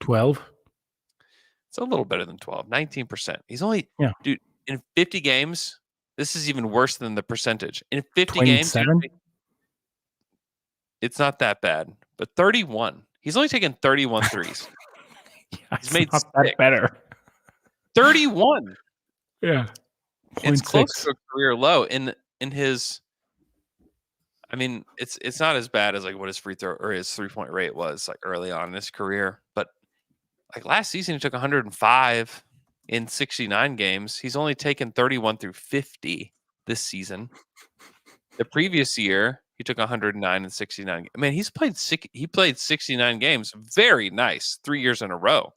12? It's a little better than 12, 19%. He's only, Yeah. dude, in 50 games, this is even worse than the percentage. In 50 games, 27? it's not that bad, but 31. He's only taken 31 threes. Yeah, He's it's made not that 6. better. 31. Yeah. It's close 0.6. to a career low in his. I mean, it's not as bad as like what his free throw or his 3-point rate was like early on in his career, but like last season he took 105 in 69 games. He's only taken 31 through 50 this season. The previous year he took 109 and 69. I mean, he played 69 games. Very nice. 3 years in a row.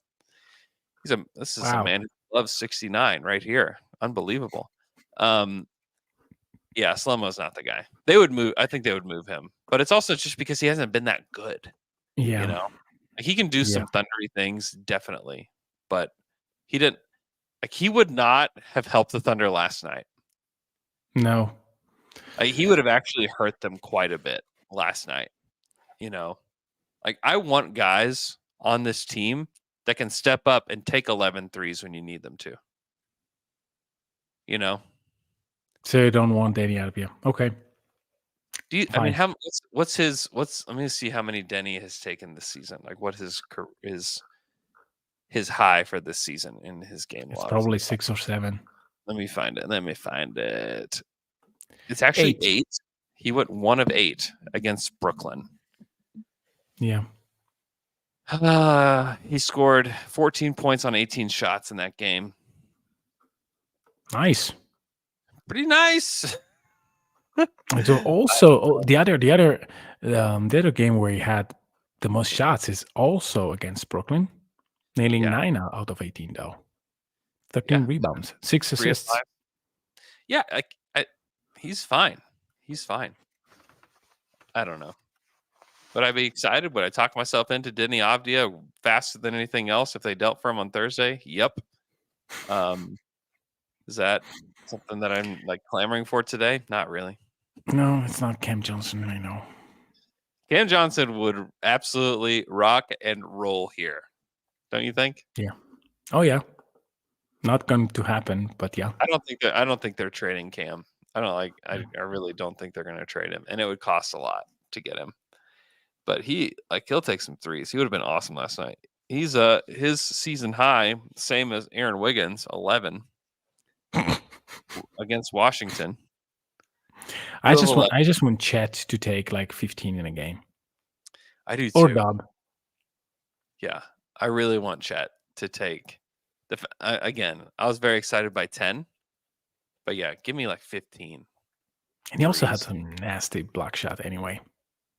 This is a Wow. man who loves 69 right here. Unbelievable. Yeah, Slow-Mo's not the guy. I think they would move him. But it's also just because he hasn't been that good, Yeah. you know. Like, he can do some thundery things, definitely. But he didn't like he would not have helped the Thunder last night. No. Like, he would have actually hurt them quite a bit last night, you know. Like, I want guys on this team that can step up and take 11 threes when you need them to. You know? So you don't want any out of you. Okay. I mean, Fine. let me see how many Denny has taken this season. Like, what his high for this season in his game It's logs. probably 6 or 7. Let me find it. It's actually 8. 8. He went 1 of 8 against Brooklyn. Yeah. He scored 14 points on 18 shots in that game. Nice. Pretty nice. So also the other game where he had the most shots is also against Brooklyn, nailing Yeah. 9 out of 18 though. 13 Yeah. rebounds, 6 3 of assists. 5. Yeah, he's fine. He's fine. I don't know. Would I be excited? Would I talk myself into Denny Avdia faster than anything else if they dealt for him on Thursday? Yep. Is that something that I'm like clamoring for today? Not really. No, it's not Cam Johnson, I know. Cam Johnson would absolutely rock and roll here. Don't you think? Yeah. Oh yeah. Not going to happen, but yeah. I don't think they're trading Cam. I really don't think they're going to trade him, and it would cost a lot to get him. But he'll take some threes. He would have been awesome last night. He's his season high, same as Aaron Wiggins, 11 against Washington. I just want Chet to take like 15 in a game. I do Or too. Dub. Yeah, I really want Chet to take again. I was very excited by 10, but yeah, give me like 15. And he also had threes. some nasty block shot anyway.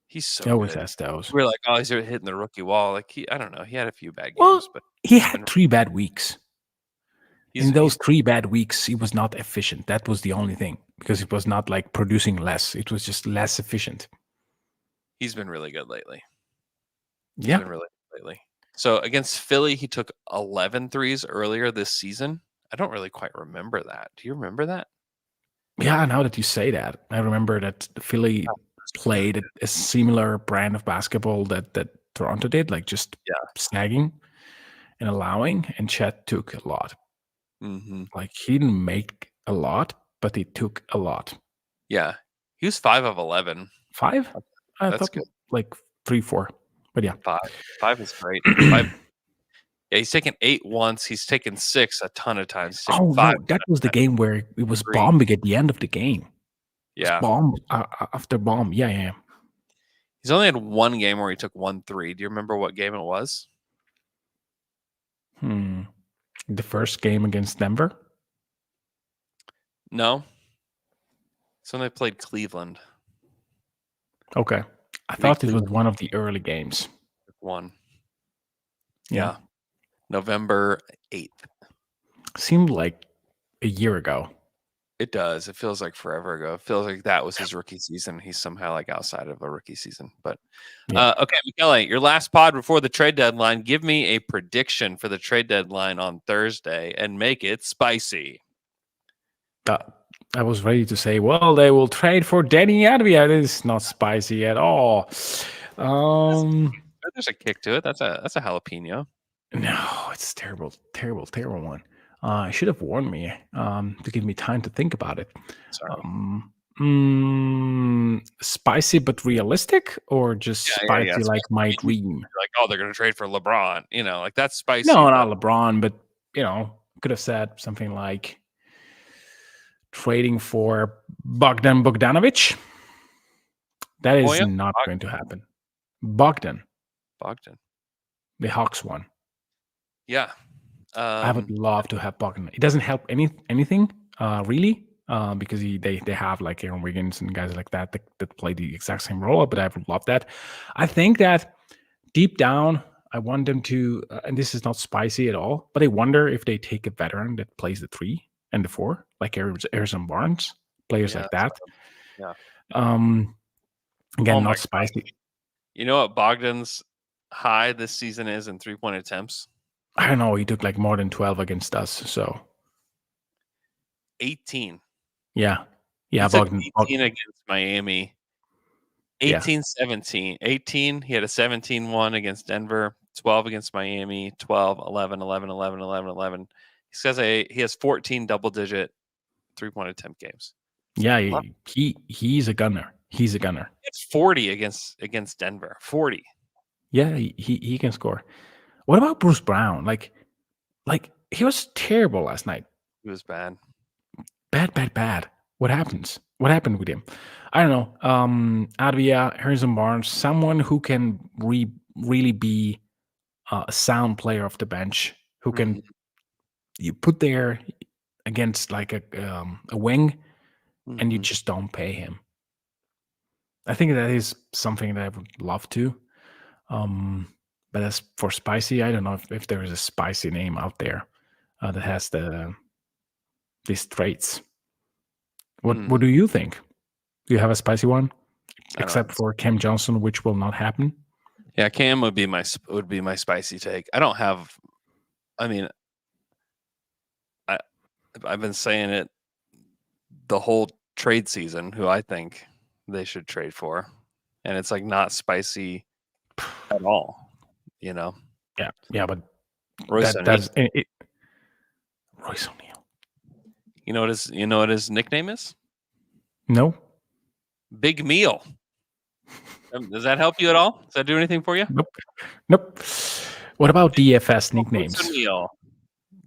He's so He always good. has those. We're like, oh, he's hitting the rookie wall. Like I don't know. He had a few bad games, Well, but he had 3 bad weeks. In those he's 3 bad weeks, he was not efficient. That was the only thing, because it was not like producing less. It was just less efficient. he's been really good lately. Yeah. Been really good lately. So against Philly, he took 11 threes earlier this season. I don't really quite remember that. Do you remember that? Yeah, now that you say that, I remember that Philly played a similar brand of basketball that Toronto did, like just snagging and allowing, and Chet took a lot. Mm-hmm. Like, he didn't make a lot, but he took a lot. Yeah. He was 5 of 11. 5? I That's thought good. like 3, 4. But yeah. 5 is great. 5. Yeah, he's taken 8 once. He's taken 6 a ton of times. He's taken Oh 5 no, that was the game where it was 3. bombing at the end of the game. It was Yeah. bomb after bomb. Yeah. He's only had one game where he took 1 3. Do you remember what game it was? The first game against Denver? No. It's when they played Cleveland. Okay. I thought it was one of the early games. 1. Yeah. November 8th. Seemed like a year ago. It does. It feels like forever ago. It feels like that was his rookie season. He's somehow like outside of a rookie season. But okay, Michele, your last pod before the trade deadline. Give me a prediction for the trade deadline on Thursday and make it spicy. I was ready to say, well, they will trade for Danny Advia. It is not spicy at all. There's a kick to it. That's a jalapeno. No, it's terrible one. I should have warned me to give me time to think about it. Sorry. Spicy but realistic, or just spicy like my dream? Like, oh, they're going to trade for LeBron. Like that's spicy. No, not LeBron, but could have said something like trading for Bogdan Bogdanovic. That is not going to happen. Bogdan. The Hawks one. Yeah. I would love to have Bogdan. It doesn't help anything, really, because they have like Aaron Wiggins and guys like that play the exact same role, but I would love that. I think that deep down, I want them to, and this is not spicy at all, but I wonder if they take a veteran that plays the 3 and the 4, like Harrison Barnes, players like that. Yeah. Again, not spicy. God. You know what Bogdan's high this season is in 3-point attempts? I don't know. He took like more than 12 against us. So 18. Yeah. Bogdan 18 against Miami. 18-17. 18. He had a 17-1 against Denver. 12 against Miami. 12, 11, 11, 11, 11, 11. He says he has 14 double-digit 3-point attempt games. Yeah, he's a gunner. He's a gunner. It's 40 against Denver. 40. Yeah, he can score. What about Bruce Brown? Like he was terrible last night. He was bad. Bad. What happens? What happened with him? I don't know. Advia, Harrison Barnes, someone who can really be a sound player off the bench, who can you put there against like a wing, and you just don't pay him. I think that is something that I would love to. But as for spicy, I don't know if there is a spicy name out there that has these traits. What do you think? Do you have a spicy one? Except for Cam Johnson, which will not happen. Yeah, Cam would be my spicy take. I don't have. I mean, I've been saying it the whole trade season. Who I think they should trade for, and it's like not spicy at all. Yeah, but Royce Royce O'Neal. You know what his nickname is? No. Big Meal. Does that help you at all? Does that do anything for you? Nope. What about DFS nicknames?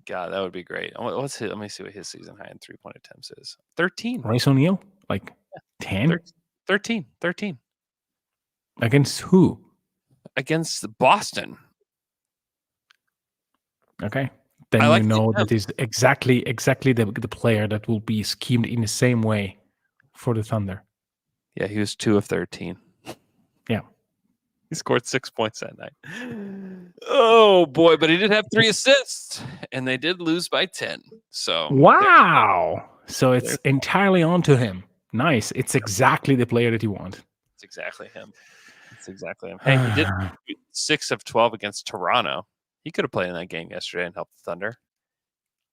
God, that would be great. Let me see what his season high in 3-point attempts is. 13. Royce O'Neal? Like 10? 13. Against who? Against Boston. Okay. Then you know that is exactly the player that will be schemed in the same way for the Thunder. Yeah, he was 2 of 13. Yeah. He scored 6 points that night. Oh boy, but he did have 3 assists, and they did lose by 10. So wow. So it's entirely onto him. Nice. It's exactly the player that you want. It's exactly him. Hey, he did 6 of 12 against Toronto. He could have played in that game yesterday and helped the Thunder.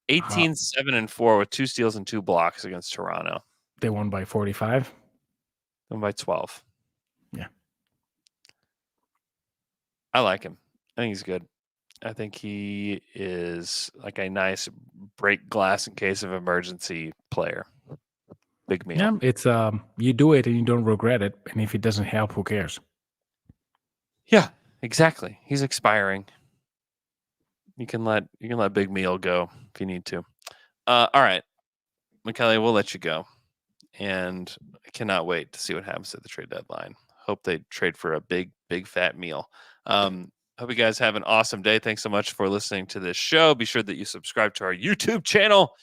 18-7-4 with 2 steals and 2 blocks against Toronto. They won by 45. Won by 12. Yeah. I like him. I think he's good. I think he is like a nice break glass in case of emergency player. Big Meal. Yeah, it's you do it and you don't regret it. And if it doesn't help, who cares? Yeah, Exactly. He's expiring. You can let Big Meal go if you need to. All right, Michele, we'll let you go. And I cannot wait to see what happens at the trade deadline. Hope they trade for a big fat meal. Hope you guys have an awesome day. Thanks so much for listening to this show. Be sure that you subscribe to our YouTube channel.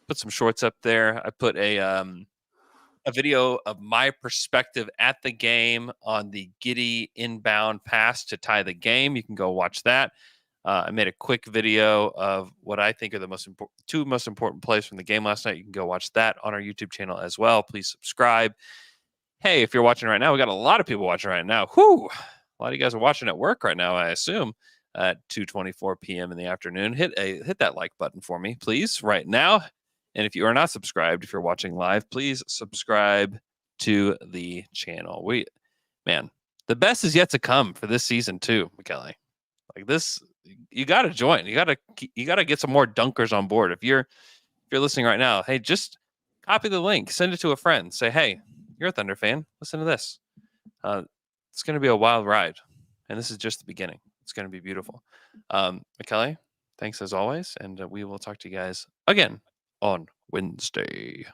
Put some shorts up there. I put a video of my perspective at the game on the Giddy inbound pass to tie the game. You can go watch that. I made a quick video of what I think are the two most important plays from the game last night. You can go watch that on our YouTube channel as well. Please subscribe. Hey, if you're watching right now, we got a lot of people watching right now. Whoo! A lot of you guys are watching at work right now, I assume, at 2:24 p.m. in the afternoon. Hit that like button for me, please, right now. And if you are not subscribed, if you're watching live, please subscribe to the channel. Man, the best is yet to come for this season too, Michele. Like this, you got to join. You got to get some more dunkers on board. If you're listening right now, hey, just copy the link, send it to a friend. Say, hey, you're a Thunder fan. Listen to this. It's going to be a wild ride, and this is just the beginning. It's going to be beautiful. Michele, thanks as always, and we will talk to you guys again on Wednesday.